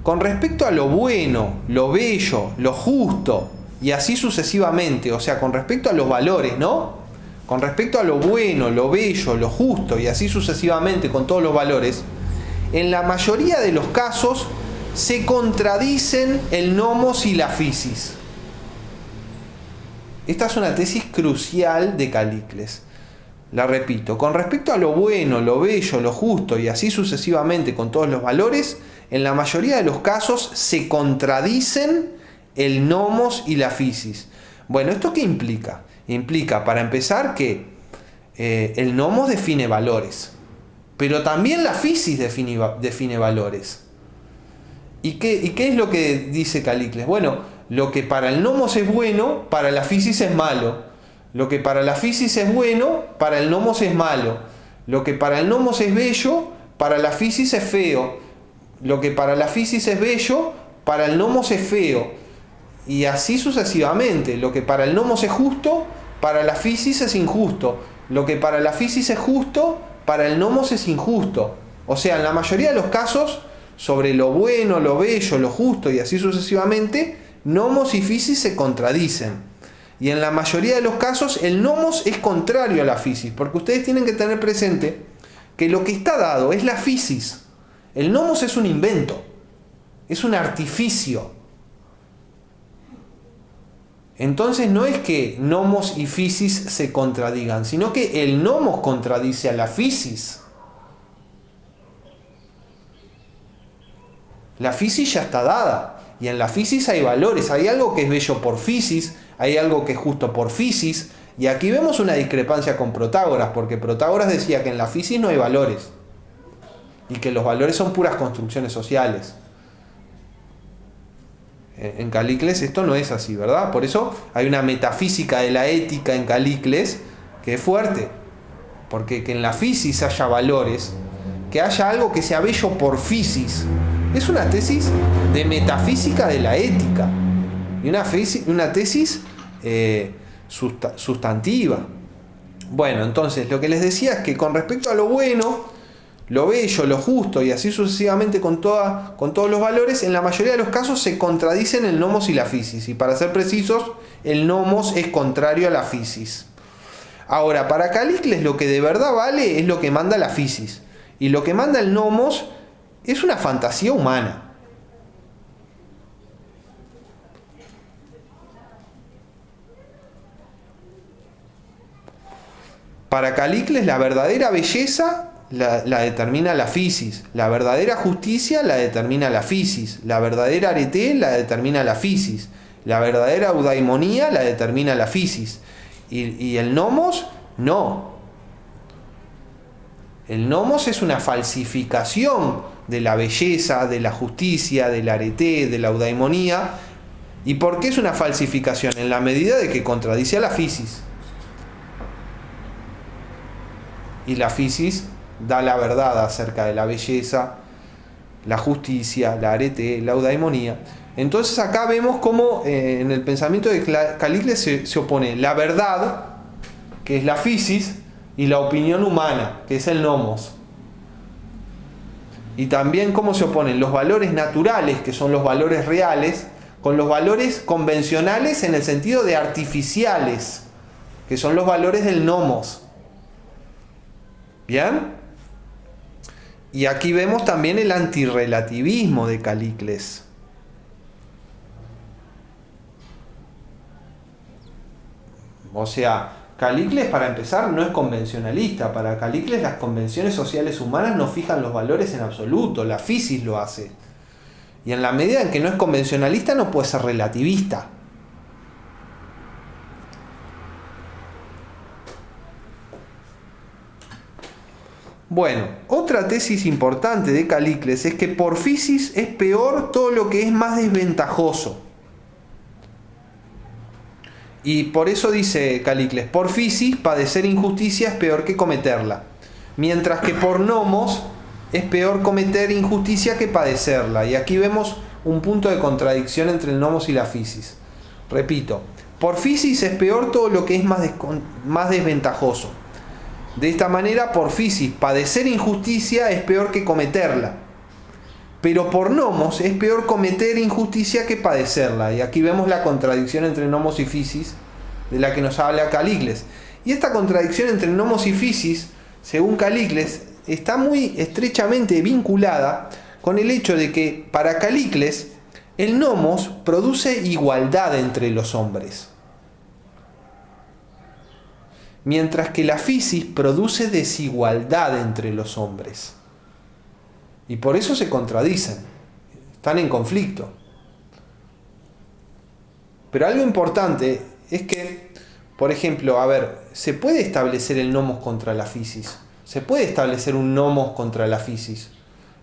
con respecto a lo bueno, lo bello, lo justo, y así sucesivamente, o sea, con respecto a los valores, ¿no? Con respecto a lo bueno, lo bello, lo justo, y así sucesivamente con todos los valores, en la mayoría de los casos se contradicen el nomos y la physis. Esta es una tesis crucial de Calicles. La repito: con respecto a lo bueno, lo bello, lo justo, y así sucesivamente con todos los valores, en la mayoría de los casos se contradicen el nomos y la physis. Bueno, ¿esto qué implica? Implica, para empezar, que el nomos define valores, pero también la physis define valores. ¿Y qué es lo que dice Calicles? Bueno, lo que para el nomos es bueno, para la physis es malo. Lo que para la physis es bueno, para el nomos es malo. Lo que para el nomos es bello, para la physis es feo. Lo que para la physis es bello, para el nomos es feo. Y así sucesivamente. Lo que para el nomos es justo, para la physis es injusto. Lo que para la physis es justo, para el nomos es injusto. O sea, en la mayoría de los casos, sobre lo bueno, lo bello, lo justo y así sucesivamente, nomos y physis se contradicen. Y en la mayoría de los casos el nomos es contrario a la physis, porque ustedes tienen que tener presente que lo que está dado es la physis. El nomos es un invento, es un artificio. Entonces no es que nomos y physis se contradigan, sino que el nomos contradice a la physis. La physis ya está dada, y en la physis hay valores. Hay algo que es bello por physis, hay algo que es justo por physis, y aquí vemos una discrepancia con Protágoras, porque Protágoras decía que en la physis no hay valores, y que los valores son puras construcciones sociales. En Calicles esto no es así, ¿verdad? Por eso hay una metafísica de la ética en Calicles que es fuerte, porque que en la physis haya valores, que haya algo que sea bello por physis, es una tesis de metafísica de la ética, y una tesis sustantiva. Bueno, entonces lo que les decía es que con respecto a lo bueno, lo bello, lo justo y así sucesivamente con todos los valores, en la mayoría de los casos se contradicen el nomos y la physis, y para ser precisos, el nomos es contrario a la physis. Ahora, para Calicles lo que de verdad vale es lo que manda la physis, y lo que manda el nomos es una fantasía humana. Para Calicles la verdadera belleza la determina la physis, la verdadera justicia la determina la physis, la verdadera arete la determina la physis, la verdadera eudaimonía la determina la physis, y el nomos no. El nomos es una falsificación de la belleza, de la justicia, del arete, de la eudaimonía. ¿Y por qué es una falsificación? En la medida de que contradice a la physis, y la physis da la verdad acerca de la belleza, la justicia, la arete, la eudaimonía. Entonces acá vemos cómo en el pensamiento de Calicles se opone la verdad, que es la physis, y la opinión humana, que es el nomos. Y también cómo se oponen los valores naturales, que son los valores reales, con los valores convencionales en el sentido de artificiales, que son los valores del nomos. ¿Bien? Y aquí vemos también el antirrelativismo de Calicles. O sea, Calicles, para empezar, no es convencionalista. Para Calicles las convenciones sociales humanas no fijan los valores en absoluto, la physis lo hace. Y en la medida en que no es convencionalista, no puede ser relativista. Bueno, otra tesis importante de Calicles es que por physis es peor todo lo que es más desventajoso. Y por eso dice Calicles: por physis padecer injusticia es peor que cometerla. mientras que por nomos es peor cometer injusticia que padecerla. Y aquí vemos un punto de contradicción entre el nomos y la physis. Repito, por physis es peor todo lo que es más desventajoso. De esta manera, por physis, padecer injusticia es peor que cometerla. Pero por nomos es peor cometer injusticia que padecerla. Y aquí vemos la contradicción entre nomos y physis, de la que nos habla Calicles. Y esta contradicción entre nomos y physis, según Calicles, está muy estrechamente vinculada con el hecho de que para Calicles el nomos produce igualdad entre los hombres, mientras que la physis produce desigualdad entre los hombres. Y por eso se contradicen, están en conflicto. Pero algo importante es que, por ejemplo, se puede establecer el nomos contra la physis. Se puede establecer un nomos contra la physis.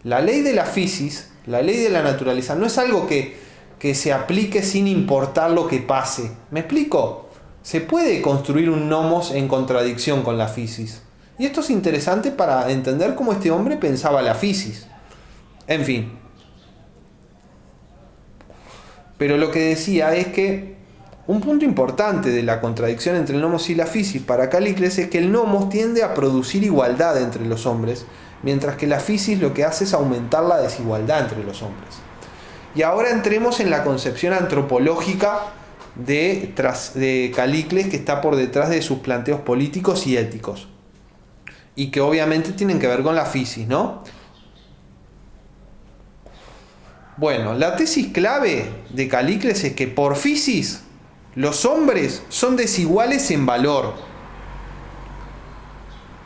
La ley de la physis, la ley de la naturaleza, no es algo que se aplique sin importar lo que pase. ¿Me explico? Se puede construir un nomos en contradicción con la physis. Y esto es interesante para entender cómo este hombre pensaba la physis. En fin. Pero lo que decía es que un punto importante de la contradicción entre el nomos y la physis para Calicles es que el nomos tiende a producir igualdad entre los hombres, mientras que la physis lo que hace es aumentar la desigualdad entre los hombres. Y ahora entremos en la concepción antropológica de Calicles, que está por detrás de sus planteos políticos y éticos, y que obviamente tienen que ver con la physis, ¿no? Bueno, la tesis clave de Calicles es que por physis los hombres son desiguales en valor.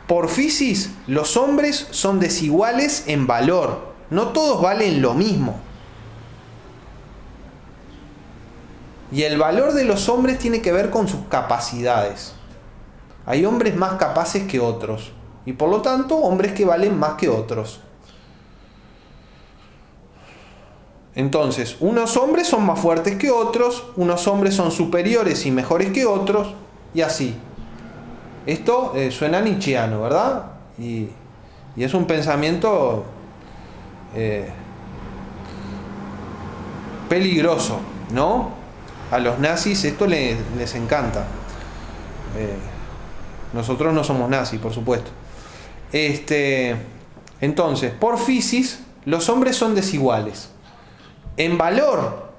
Por physis los hombres son desiguales en valor. No todos valen lo mismo. Y el valor de los hombres tiene que ver con sus capacidades. Hay hombres más capaces que otros, y por lo tanto hombres que valen más que otros. Entonces, unos hombres son más fuertes que otros, unos hombres son superiores y mejores que otros, y así. Esto suena nietzscheano, ¿verdad? Y es un pensamiento peligroso, ¿no? A los nazis esto les encanta. Nosotros no somos nazis, por supuesto. Entonces, por physis, los hombres son desiguales. En valor,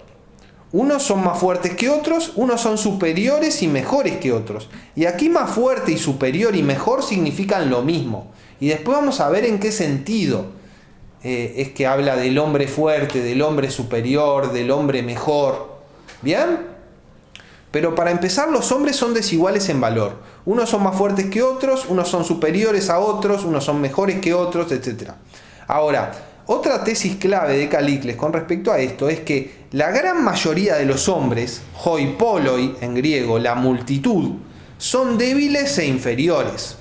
unos son más fuertes que otros, unos son superiores y mejores que otros. Y aquí más fuerte y superior y mejor significan lo mismo. Y después vamos a ver en qué sentido es que habla del hombre fuerte, del hombre superior, del hombre mejor. ¿Bien? Pero para empezar, los hombres son desiguales en valor. Unos son más fuertes que otros, unos son superiores a otros, unos son mejores que otros, etc. Ahora, otra tesis clave de Calicles con respecto a esto es que la gran mayoría de los hombres, hoi polloi en griego, la multitud, son débiles e inferiores,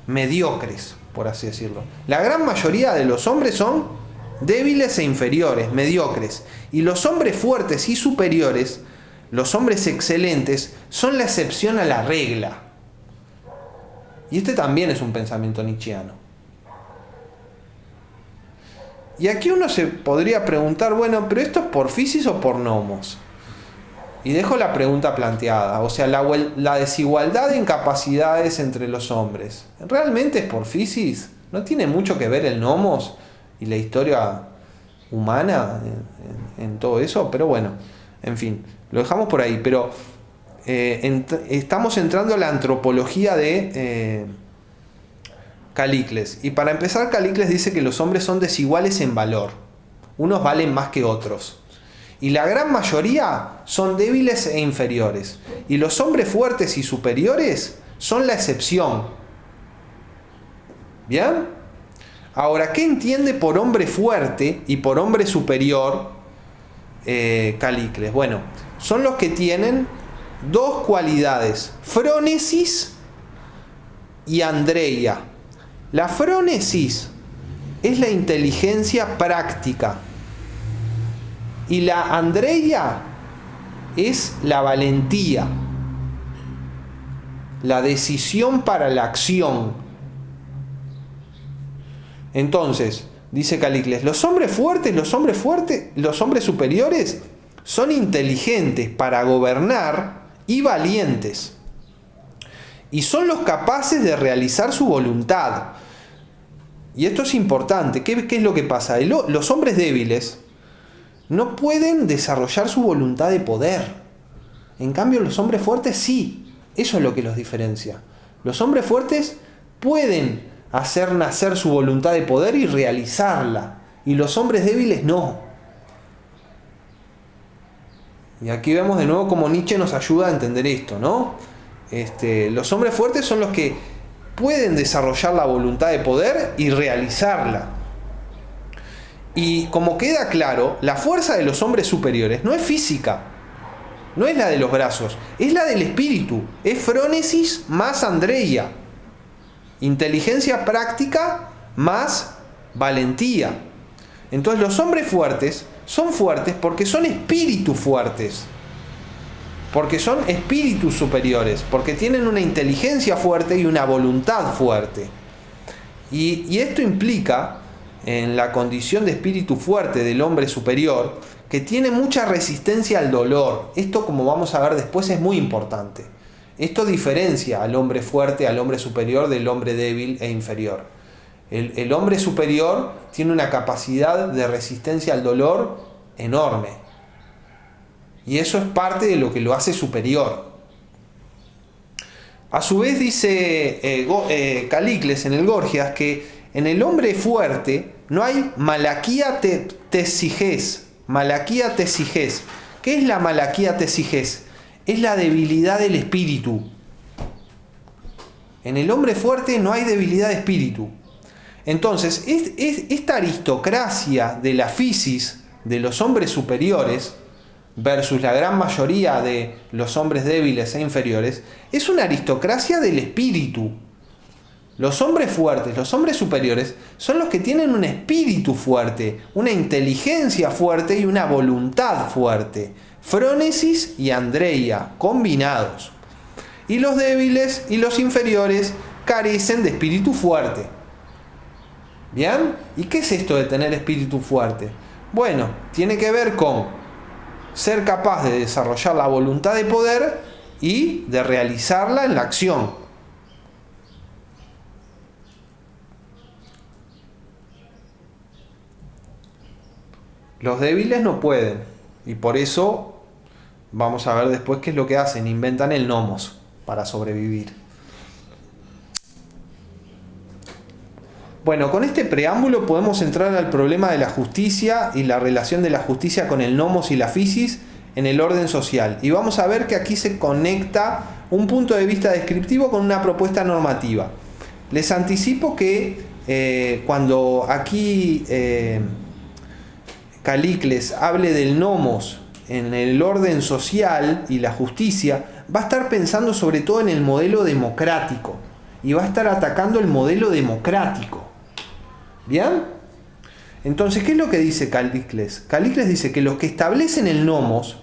mediocres, por así decirlo. La gran mayoría de los hombres son débiles e inferiores, mediocres. Y los hombres fuertes y superiores, los hombres excelentes, son la excepción a la regla. Y este también es un pensamiento nietzscheano. Y aquí uno se podría preguntar, bueno, ¿pero esto es por physis o por nomos? Y dejo la pregunta planteada, o sea, la desigualdad en capacidades entre los hombres, ¿realmente es por physis? ¿No tiene mucho que ver el nomos y la historia humana en todo eso? Pero bueno, en fin, lo dejamos por ahí. Pero estamos entrando a la antropología de Calicles. Y para empezar, Calicles dice que los hombres son desiguales en valor. Unos valen más que otros. Y la gran mayoría son débiles e inferiores. Y los hombres fuertes y superiores son la excepción. ¿Bien? Ahora, ¿qué entiende por hombre fuerte y por hombre superior Calicles? Bueno, son los que tienen dos cualidades: frónesis y andreia. La frónesis es la inteligencia práctica y la andreia es la valentía, la decisión para la acción. Entonces, dice Calícles, los hombres fuertes, los hombres superiores son inteligentes para gobernar y valientes. Y son los capaces de realizar su voluntad. Y esto es importante. ¿Qué es lo que pasa? Los hombres débiles no pueden desarrollar su voluntad de poder. En cambio, los hombres fuertes sí. Eso es lo que los diferencia. Los hombres fuertes pueden hacer nacer su voluntad de poder y realizarla. Y los hombres débiles no. Y aquí vemos de nuevo cómo Nietzsche nos ayuda a entender esto, ¿no? Los hombres fuertes son los que pueden desarrollar la voluntad de poder y realizarla. Y como queda claro, la fuerza de los hombres superiores no es física, no es la de los brazos, es la del espíritu, es frónesis más andreia, inteligencia práctica más valentía. Entonces los hombres fuertes son fuertes porque son espíritus fuertes, porque son espíritus superiores, porque tienen una inteligencia fuerte y una voluntad fuerte. Y esto implica, en la condición de espíritu fuerte del hombre superior, que tiene mucha resistencia al dolor. Esto, como vamos a ver después, es muy importante. Esto diferencia al hombre fuerte, al hombre superior, del hombre débil e inferior. El hombre superior tiene una capacidad de resistencia al dolor enorme. Y eso es parte de lo que lo hace superior. A su vez dice Calícles en el Gorgias que en el hombre fuerte no hay malaquía tesijés. Malaquía tesijés. ¿Qué es la malaquía tesijés? Es la debilidad del espíritu. En el hombre fuerte no hay debilidad de espíritu. Entonces, esta aristocracia de la fisis de los hombres superiores versus la gran mayoría de los hombres débiles e inferiores, es una aristocracia del espíritu. Los hombres fuertes, los hombres superiores, son los que tienen un espíritu fuerte, una inteligencia fuerte y una voluntad fuerte. Frónesis y andreia, combinados. Y los débiles y los inferiores carecen de espíritu fuerte. ¿Bien? ¿Y qué es esto de tener espíritu fuerte? Bueno, tiene que ver con ser capaz de desarrollar la voluntad de poder y de realizarla en la acción. Los débiles no pueden, y por eso vamos a ver después qué es lo que hacen. Inventan el nomos para sobrevivir. Bueno, con este preámbulo podemos entrar al problema de la justicia y la relación de la justicia con el nomos y la fisis en el orden social. Y vamos a ver que aquí se conecta un punto de vista descriptivo con una propuesta normativa. Les anticipo que cuando aquí Calícles hable del nomos en el orden social y la justicia, va a estar pensando sobre todo en el modelo democrático y va a estar atacando el modelo democrático. ¿Bien? Entonces, ¿qué es lo que dice Calícles? Calícles dice que los que establecen el nomos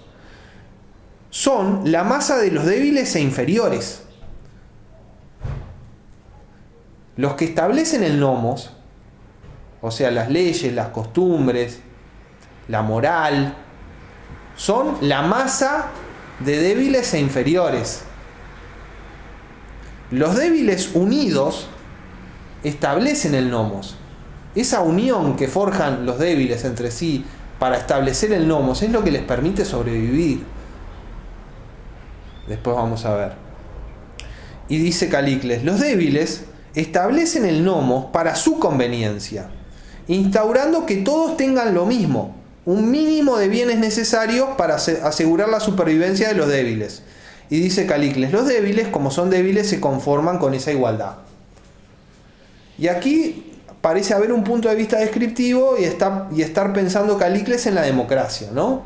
son la masa de los débiles e inferiores. Los que establecen el nomos, o sea, las leyes, las costumbres, la moral, son la masa de débiles e inferiores. Los débiles unidos establecen el nomos. Esa unión que forjan los débiles entre sí para establecer el nomos es lo que les permite sobrevivir. Después vamos a ver. Y dice Calícles, los débiles establecen el nomos para su conveniencia, instaurando que todos tengan lo mismo, un mínimo de bienes necesarios para asegurar la supervivencia de los débiles. Y dice Calícles, los débiles, como son débiles, se conforman con esa igualdad. Y aquí parece haber un punto de vista descriptivo y estar pensando Calícles en la democracia, ¿no?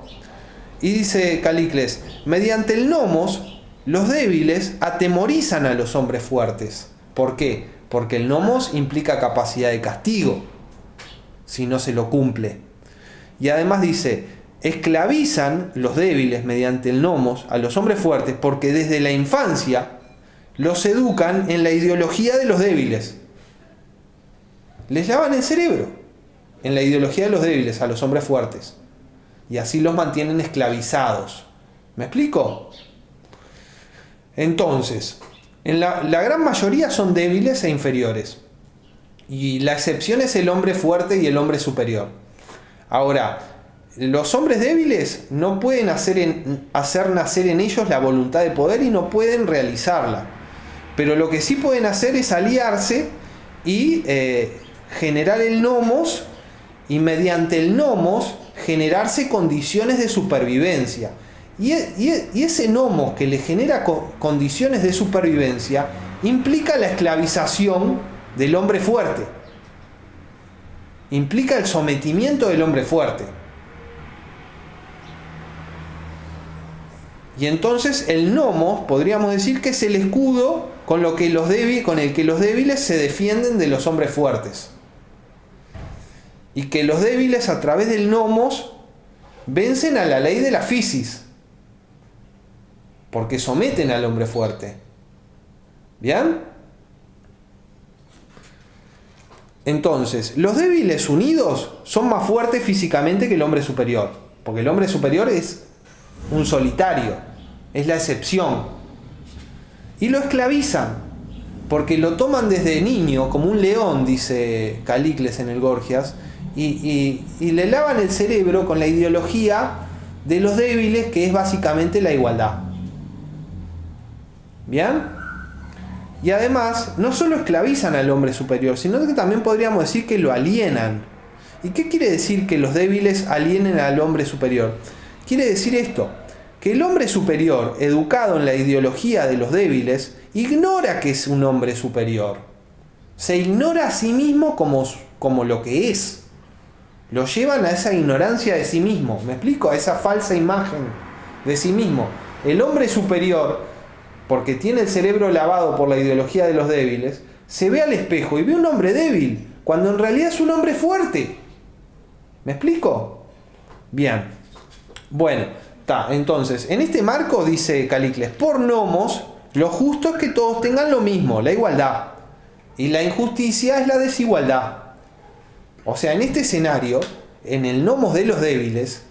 Y dice Calícles, mediante el nomos, los débiles atemorizan a los hombres fuertes. ¿Por qué? Porque el nomos implica capacidad de castigo, si no se lo cumple. Y además dice, esclavizan los débiles mediante el nomos a los hombres fuertes porque desde la infancia los educan en la ideología de los débiles. Les lavan el cerebro en la ideología de los débiles, a los hombres fuertes. Y así los mantienen esclavizados. ¿Me explico? Entonces, la gran mayoría son débiles e inferiores. Y la excepción es el hombre fuerte y el hombre superior. Ahora, los hombres débiles no pueden hacer nacer en ellos la voluntad de poder y no pueden realizarla. Pero lo que sí pueden hacer es aliarse y generar el nomos, y mediante el nomos generarse condiciones de supervivencia. Y ese nomos que le genera condiciones de supervivencia implica la esclavización del hombre fuerte. Implica el sometimiento del hombre fuerte. Y entonces el nomos, podríamos decir que es el escudo con el que los débiles se defienden de los hombres fuertes. Y que los débiles a través del nomos vencen a la ley de la fisis. Porque someten al hombre fuerte. ¿Bien? Entonces, los débiles unidos son más fuertes físicamente que el hombre superior. Porque el hombre superior es un solitario. Es la excepción. Y lo esclavizan. Porque lo toman desde niño como un león, dice Calicles en el Gorgias. Y le lavan el cerebro con la ideología de los débiles, que es básicamente la igualdad. ¿Bien? Y además, no solo esclavizan al hombre superior, sino que también podríamos decir que lo alienan. ¿Y qué quiere decir que los débiles alienen al hombre superior? Quiere decir esto, que el hombre superior, educado en la ideología de los débiles, ignora que es un hombre superior. Se ignora a sí mismo como lo que es. Lo llevan a esa ignorancia de sí mismo. ¿Me explico? A esa falsa imagen de sí mismo. El hombre superior, porque tiene el cerebro lavado por la ideología de los débiles, se ve al espejo y ve un hombre débil, cuando en realidad es un hombre fuerte. ¿Me explico? Bien. Bueno, entonces, en este marco, dice Calicles, por nomos, lo justo es que todos tengan lo mismo, la igualdad. Y la injusticia es la desigualdad. O sea, en este escenario, en el nomos de los débiles,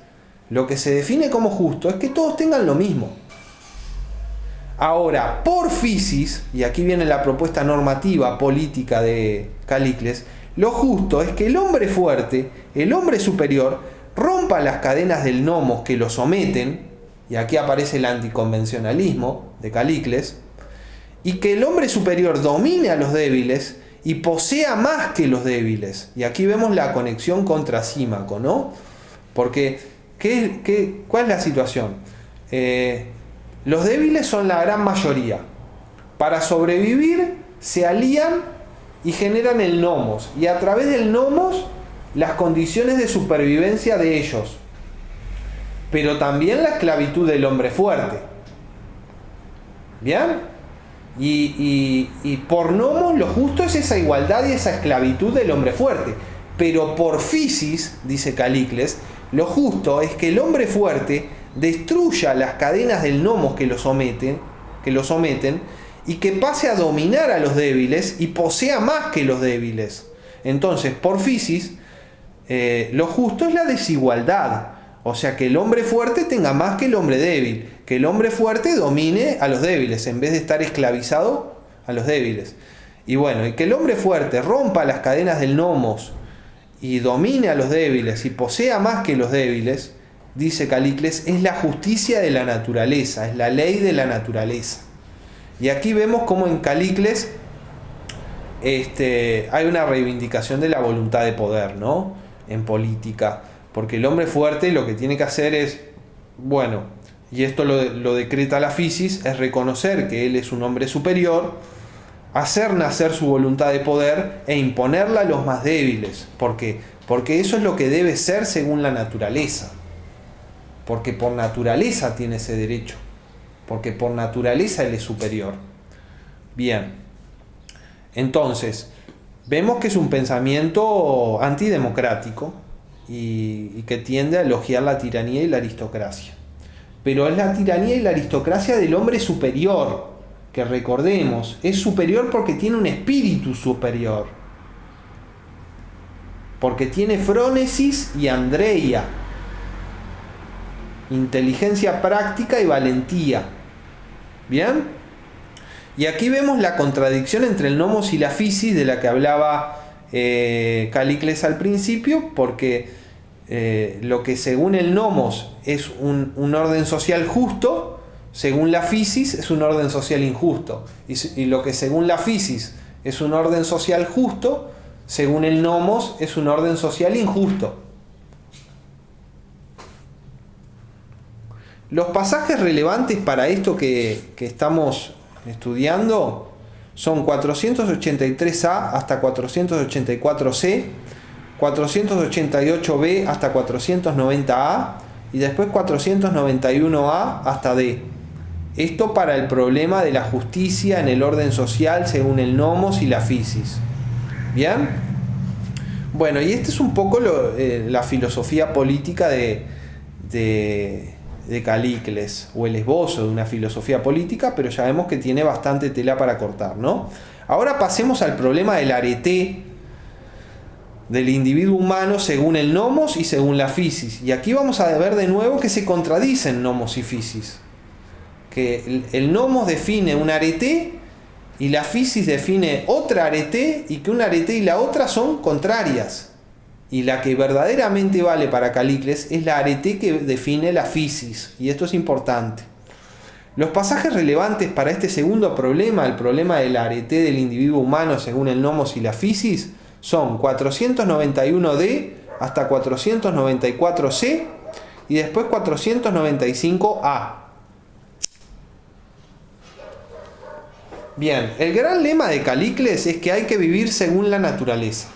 lo que se define como justo es que todos tengan lo mismo. Ahora, por fisis, y aquí viene la propuesta normativa política de Calicles, lo justo es que el hombre fuerte, el hombre superior, rompa las cadenas del nomos que lo someten, y aquí aparece el anticonvencionalismo de Calicles, y que el hombre superior domine a los débiles y posea más que los débiles. Y aquí vemos la conexión con Trasímaco, ¿no? Porque, ¿cuál es la situación? Los débiles son la gran mayoría. Para sobrevivir se alían y generan el nomos. Y a través del nomos las condiciones de supervivencia de ellos. Pero también la esclavitud del hombre fuerte. ¿Bien? Y por nomos lo justo es esa igualdad y esa esclavitud del hombre fuerte. Pero por fisis, dice Calicles, lo justo es que el hombre fuerte destruya las cadenas del nomos que lo someten, y que pase a dominar a los débiles y posea más que los débiles. Entonces, por fisis, lo justo es la desigualdad. O sea, que el hombre fuerte tenga más que el hombre débil, que el hombre fuerte domine a los débiles en vez de estar esclavizado a los débiles. Y bueno, y que el hombre fuerte rompa las cadenas del nomos y domine a los débiles y posea más que los débiles, dice Calicles, es la justicia de la naturaleza, es la ley de la naturaleza. Y aquí vemos cómo en Calicles hay una reivindicación de la voluntad de poder, ¿no? En política. Porque el hombre fuerte lo que tiene que hacer es, bueno, y esto lo decreta la fisis, es reconocer que él es un hombre superior, hacer nacer su voluntad de poder e imponerla a los más débiles. ¿Por qué? Porque eso es lo que debe ser según la naturaleza. Porque por naturaleza tiene ese derecho. Porque por naturaleza él es superior. Bien. Entonces, vemos que es un pensamiento antidemocrático y que tiende a elogiar la tiranía y la aristocracia. Pero es la tiranía y la aristocracia del hombre superior, que recordemos, es superior porque tiene un espíritu superior. porque tiene frónesis y andreia, inteligencia práctica y valentía. ¿Bien? Y aquí vemos la contradicción entre el nomos y la physis de la que hablaba Calícles al principio, porque lo que según el nomos es un orden social justo, según la physis es un orden social injusto. Y lo que según la physis es un orden social justo, según el nomos es un orden social injusto. Los pasajes relevantes para esto que estamos estudiando son 483a hasta 484c, 488b hasta 490a y después 491a hasta d. Esto para el problema de la justicia en el orden social según el nomos y la physis. ¿Bien? Bueno, y esta es un poco la filosofía política de Calícles, o el esbozo de una filosofía política, pero ya vemos que tiene bastante tela para cortar, ¿no? Ahora pasemos al problema del arete del individuo humano según el nomos y según la physis. Y aquí vamos a ver de nuevo que se contradicen nomos y physis. Que el nomos define un arete y la physis define otra arete, y que un arete y la otra son contrarias. Y la que verdaderamente vale para Calícles es la arete que define la physis, y esto es importante. Los pasajes relevantes para este segundo problema, el problema del arete del individuo humano según el nomos y la physis, son 491d hasta 494c y después 495a. Bien, el gran lema de Calícles es que hay que vivir según la naturaleza.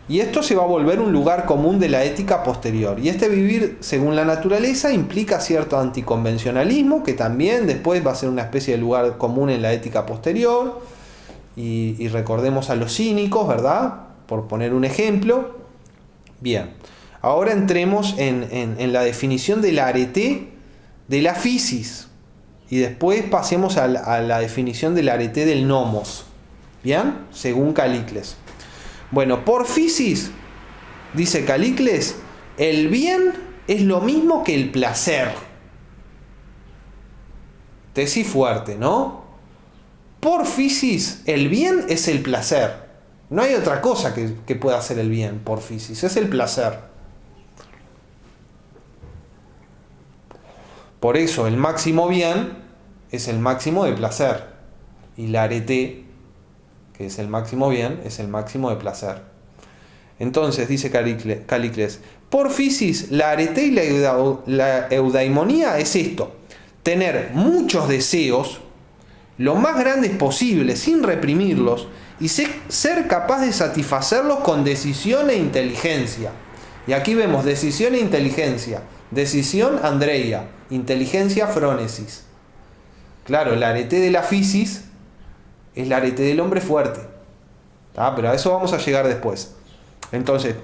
Y esto se va a volver un lugar común de la ética posterior. Y este vivir según la naturaleza implica cierto anticonvencionalismo, que también después va a ser una especie de lugar común en la ética posterior. Y recordemos a los cínicos, ¿verdad? Por poner un ejemplo. Bien, ahora entremos en la definición del arete de la physis. Y después pasemos a la definición del arete del nomos. ¿Bien? Según Calícles. Bueno, por physis, dice Calícles, el bien es lo mismo que el placer. Tesis fuerte, ¿no? Por physis, el bien es el placer. No hay otra cosa que pueda hacer el bien por physis, es el placer. Por eso el máximo bien es el máximo de placer. Y la arete, que es el máximo bien, es el máximo de placer. Entonces, dice Calícles, por physis, la arete y la eudaimonía es esto: tener muchos deseos, lo más grandes posibles, sin reprimirlos, y ser capaz de satisfacerlos con decisión e inteligencia. Y aquí vemos decisión e inteligencia. Decisión, andreia; inteligencia, frónesis. Claro, el arete de la physis es el arete del hombre fuerte. Pero a eso vamos a llegar después. Entonces,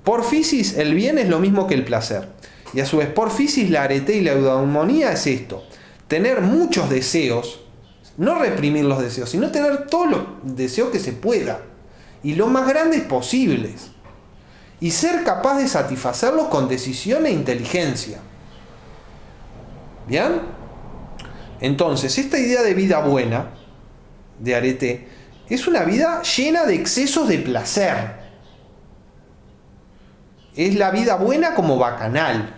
por physis, el bien es lo mismo que el placer. Y a su vez, por physis, la arete y la eudaimonía es esto: tener muchos deseos, no reprimir los deseos, sino tener todos los deseos que se pueda, y los más grandes posibles. Y ser capaz de satisfacerlos con decisión e inteligencia. ¿Bien? Entonces, esta idea de vida buena, de arete, es una vida llena de excesos de placer. Es la vida buena como bacanal.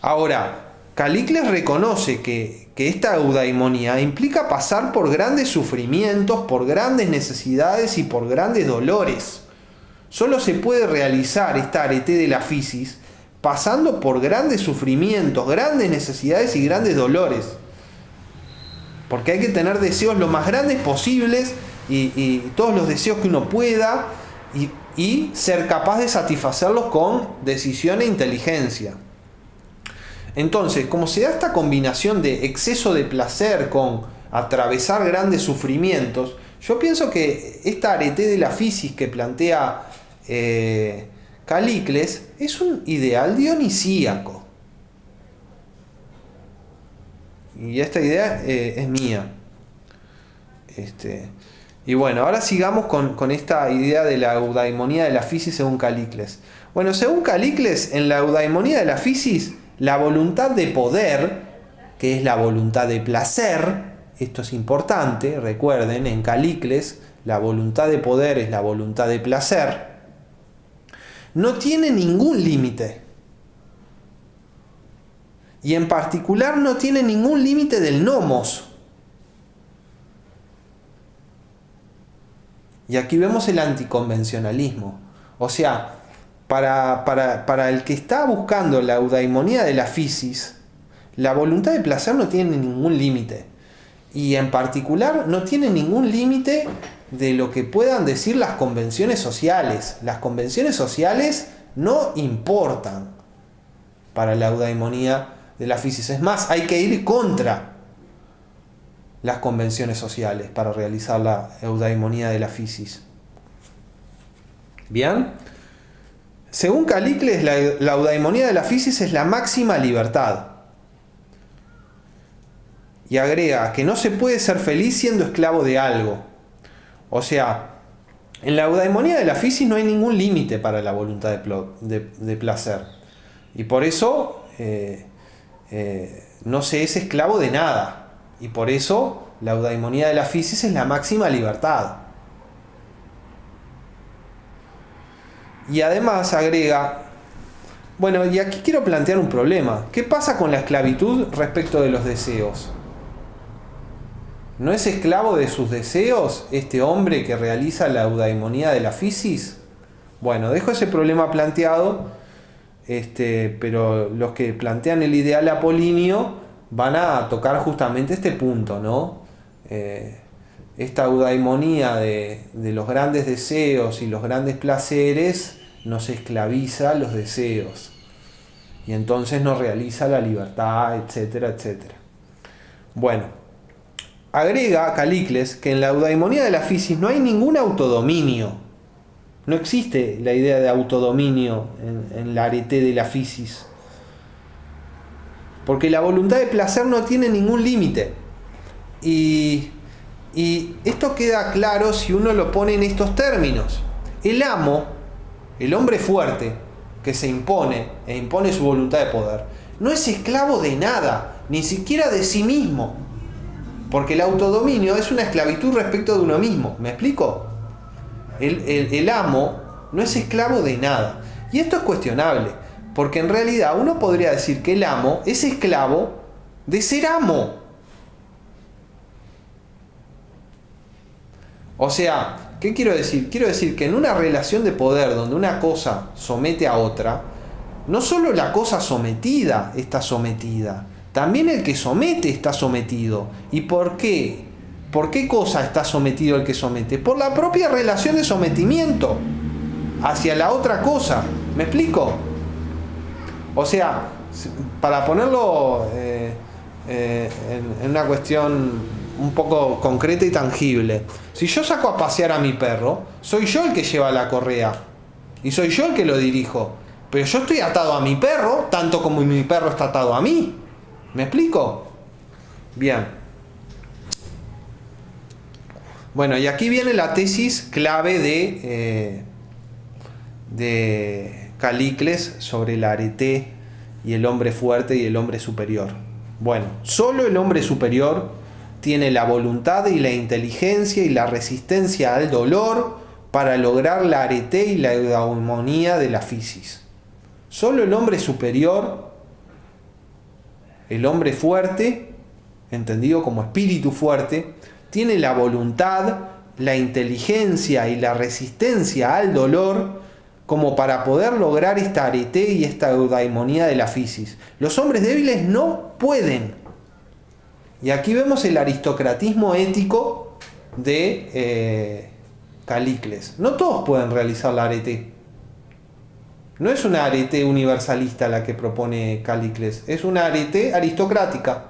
Ahora, Calícles reconoce que esta eudaimonía implica pasar por grandes sufrimientos, por grandes necesidades y por grandes dolores. Solo se puede realizar esta arete de la physis pasando por grandes sufrimientos, grandes necesidades y grandes dolores. Porque hay que tener deseos lo más grandes posibles y todos los deseos que uno pueda y ser capaz de satisfacerlos con decisión e inteligencia. Entonces, como se da esta combinación de exceso de placer con atravesar grandes sufrimientos, yo pienso que esta arete de la physis que plantea Calícles es un ideal dionisíaco. Y esta idea es mía. Y bueno, ahora sigamos con esta idea de la eudaimonía de la fisis según Calicles. Bueno, según Calicles, en la eudaimonía de la fisis, la voluntad de poder, que es la voluntad de placer, esto es importante, recuerden, en Calicles, la voluntad de poder es la voluntad de placer, no tiene ningún límite. Y en particular no tiene ningún límite del nomos. Y aquí vemos el anticonvencionalismo. O sea, para el que está buscando la eudaimonía de la fisis, la voluntad de placer no tiene ningún límite. Y en particular no tiene ningún límite de lo que puedan decir las convenciones sociales. Las convenciones sociales no importan para la eudaimonía de la fisis. Es más, hay que ir contra las convenciones sociales para realizar la eudaimonía de la fisis. Bien. Según Calicles, la eudaimonía de la fisis es la máxima libertad. Y agrega que no se puede ser feliz siendo esclavo de algo. O sea, en la eudaimonía de la fisis no hay ningún límite para la voluntad de placer. Y por eso no se es esclavo de nada. Y por eso la eudaimonía de la fisis es la máxima libertad. Y además agrega, bueno, y aquí quiero plantear un problema. ¿Qué pasa con la esclavitud respecto de los deseos? ¿No es esclavo de sus deseos este hombre que realiza la eudaimonía de la fisis? Bueno, dejo ese problema planteado, pero los que plantean el ideal apolíneo van a tocar justamente este punto, ¿no? Esta eudaimonía de los grandes deseos y los grandes placeres nos esclaviza los deseos. Y entonces nos realiza la libertad, etcétera, etcétera. Bueno, agrega Calicles que en la eudaimonía de la fisis no hay ningún autodominio. No existe la idea de autodominio en la arete de la fisis. Porque la voluntad de placer no tiene ningún límite. Y esto queda claro si uno lo pone en estos términos. El amo, el hombre fuerte, que se impone e impone su voluntad de poder, no es esclavo de nada, ni siquiera de sí mismo. Porque el autodominio es una esclavitud respecto de uno mismo. ¿Me explico? El amo no es esclavo de nada. Y esto es cuestionable, porque en realidad uno podría decir que el amo es esclavo de ser amo. O sea, ¿qué quiero decir? Quiero decir que en una relación de poder donde una cosa somete a otra, no solo la cosa sometida está sometida, también el que somete está sometido. ¿Y por qué? ¿Por qué cosa está sometido el que somete? Por la propia relación de sometimiento hacia la otra cosa. ¿Me explico? O sea, para ponerlo en una cuestión un poco concreta y tangible, si yo saco a pasear a mi perro, soy yo el que lleva la correa y soy yo el que lo dirijo, pero yo estoy atado a mi perro tanto como mi perro está atado a mí. ¿Me explico? Bien. Bueno, y aquí viene la tesis clave de Calicles sobre la arete y el hombre fuerte y el hombre superior. Bueno, solo el hombre superior tiene la voluntad y la inteligencia y la resistencia al dolor para lograr la arete y la eudaimonía de la fisis. Solo el hombre superior, el hombre fuerte, entendido como espíritu fuerte, tiene la voluntad, la inteligencia y la resistencia al dolor como para poder lograr esta arete y esta eudaimonía de la fisis. Los hombres débiles no pueden. Y aquí vemos el aristocratismo ético de Calicles. No todos pueden realizar la arete. No es una arete universalista la que propone Calicles, es una arete aristocrática.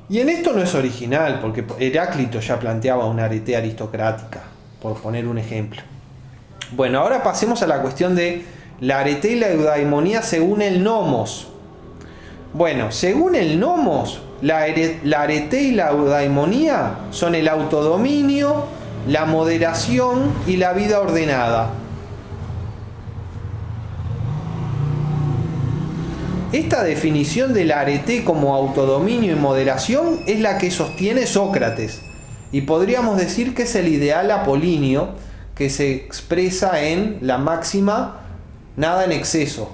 Y en esto no es original, porque Heráclito ya planteaba una arete aristocrática, por poner un ejemplo. Bueno, ahora pasemos a la cuestión de la arete y la eudaimonía según el nomos. Bueno, según el nomos, la arete y la eudaimonía son el autodominio, la moderación y la vida ordenada. Esta definición de la arete como autodominio y moderación es la que sostiene Sócrates, y podríamos decir que es el ideal apolíneo que se expresa en la máxima nada en exceso,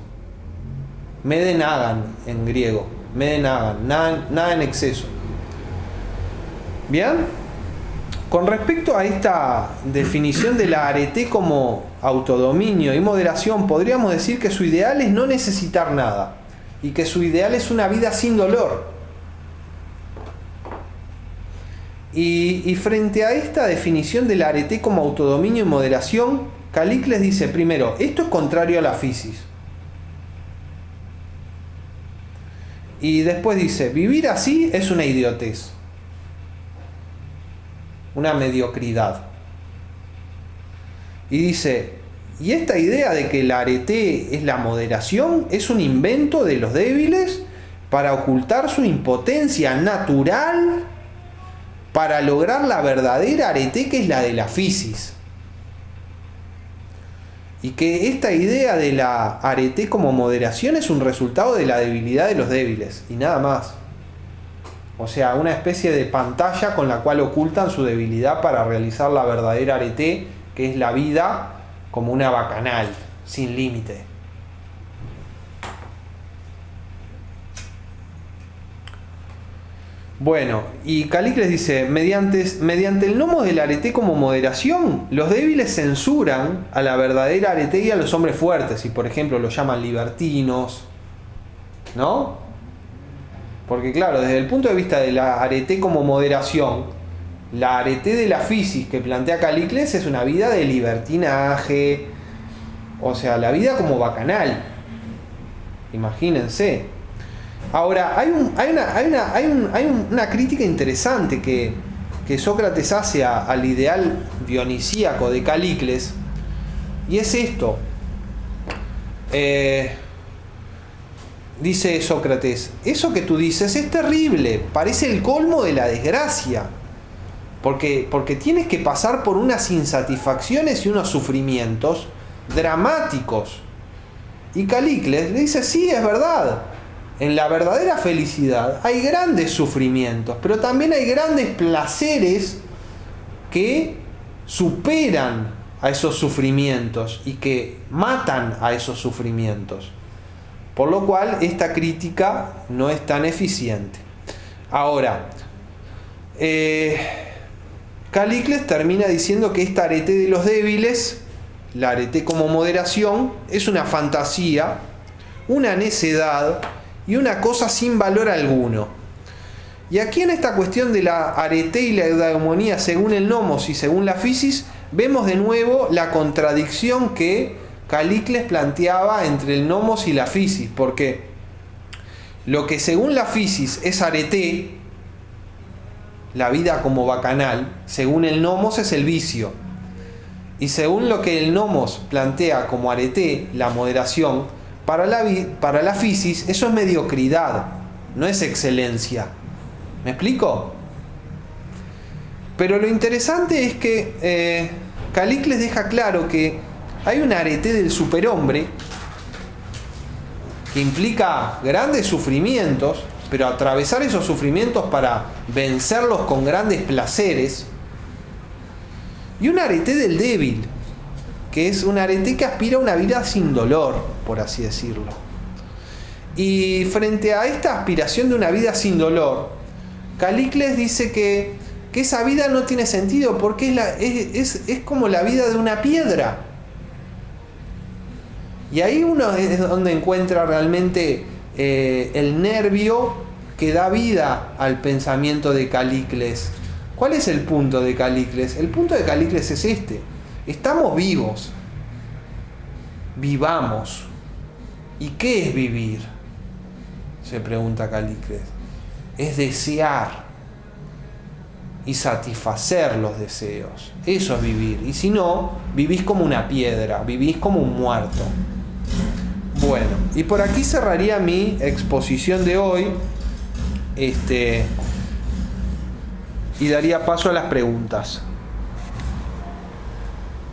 medenagan en griego, medenagan, nada en exceso. Bien, con respecto a esta definición de la arete como autodominio y moderación, podríamos decir que su ideal es no necesitar nada, y que su ideal es una vida sin dolor. Y frente a esta definición de la arete como autodominio y moderación, Calicles dice, primero, esto es contrario a la fisis. Y después dice, vivir así es una idiotez, una mediocridad. Y dice, y esta idea de que la arete es la moderación es un invento de los débiles para ocultar su impotencia natural para lograr la verdadera arete, que es la de la fisis. Y que esta idea de la arete como moderación es un resultado de la debilidad de los débiles y nada más. O sea, una especie de pantalla con la cual ocultan su debilidad para realizar la verdadera arete, que es la vida como una bacanal, sin límite. Bueno, y Calicles dice, mediante el nomos de la arete como moderación, los débiles censuran a la verdadera arete y a los hombres fuertes, y por ejemplo los llaman libertinos, ¿no? Porque claro, desde el punto de vista de la arete como moderación, la arete de la fisis que plantea Calicles es una vida de libertinaje, o sea, la vida como bacanal. Imagínense. Ahora, hay una crítica interesante que Sócrates hace al ideal dionisíaco de Calicles, y es esto. Dice Sócrates, eso que tú dices es terrible, parece el colmo de la desgracia, porque tienes que pasar por unas insatisfacciones y unos sufrimientos dramáticos. Y Calicles le dice, sí, es verdad. En la verdadera felicidad hay grandes sufrimientos, pero también hay grandes placeres que superan a esos sufrimientos y que matan a esos sufrimientos. Por lo cual, esta crítica no es tan eficiente. Ahora, Calicles termina diciendo que esta arete de los débiles, la arete como moderación, es una fantasía, una necedad y una cosa sin valor alguno. Y aquí en esta cuestión de la arete y la eudaemonía según el nomos y según la fisis, vemos de nuevo la contradicción que Calicles planteaba entre el nomos y la fisis, porque lo que según la fisis es arete, la vida como bacanal, según el nomos es el vicio. Y según lo que el nomos plantea como arete, la moderación, para la fisis, eso es mediocridad, no es excelencia. ¿Me explico? Pero lo interesante es que Calicles deja claro que hay una arete del superhombre que implica grandes sufrimientos, pero atravesar esos sufrimientos para vencerlos con grandes placeres, y una arete del débil, que es una arete que aspira a una vida sin dolor, por así decirlo. Y frente a esta aspiración de una vida sin dolor, Calicles dice que esa vida no tiene sentido porque es como la vida de una piedra. Y ahí uno es donde encuentra realmente el nervio que da vida al pensamiento de Calicles. ¿Cuál es el punto de Calicles? El punto de Calicles es este. Estamos vivos. Vivamos. ¿Y qué es vivir? Se pregunta Calicles. Es desear y satisfacer los deseos. Eso es vivir. Y si no, vivís como una piedra, vivís como un muerto. Bueno, y por aquí cerraría mi exposición de hoy. Y daría paso a las preguntas.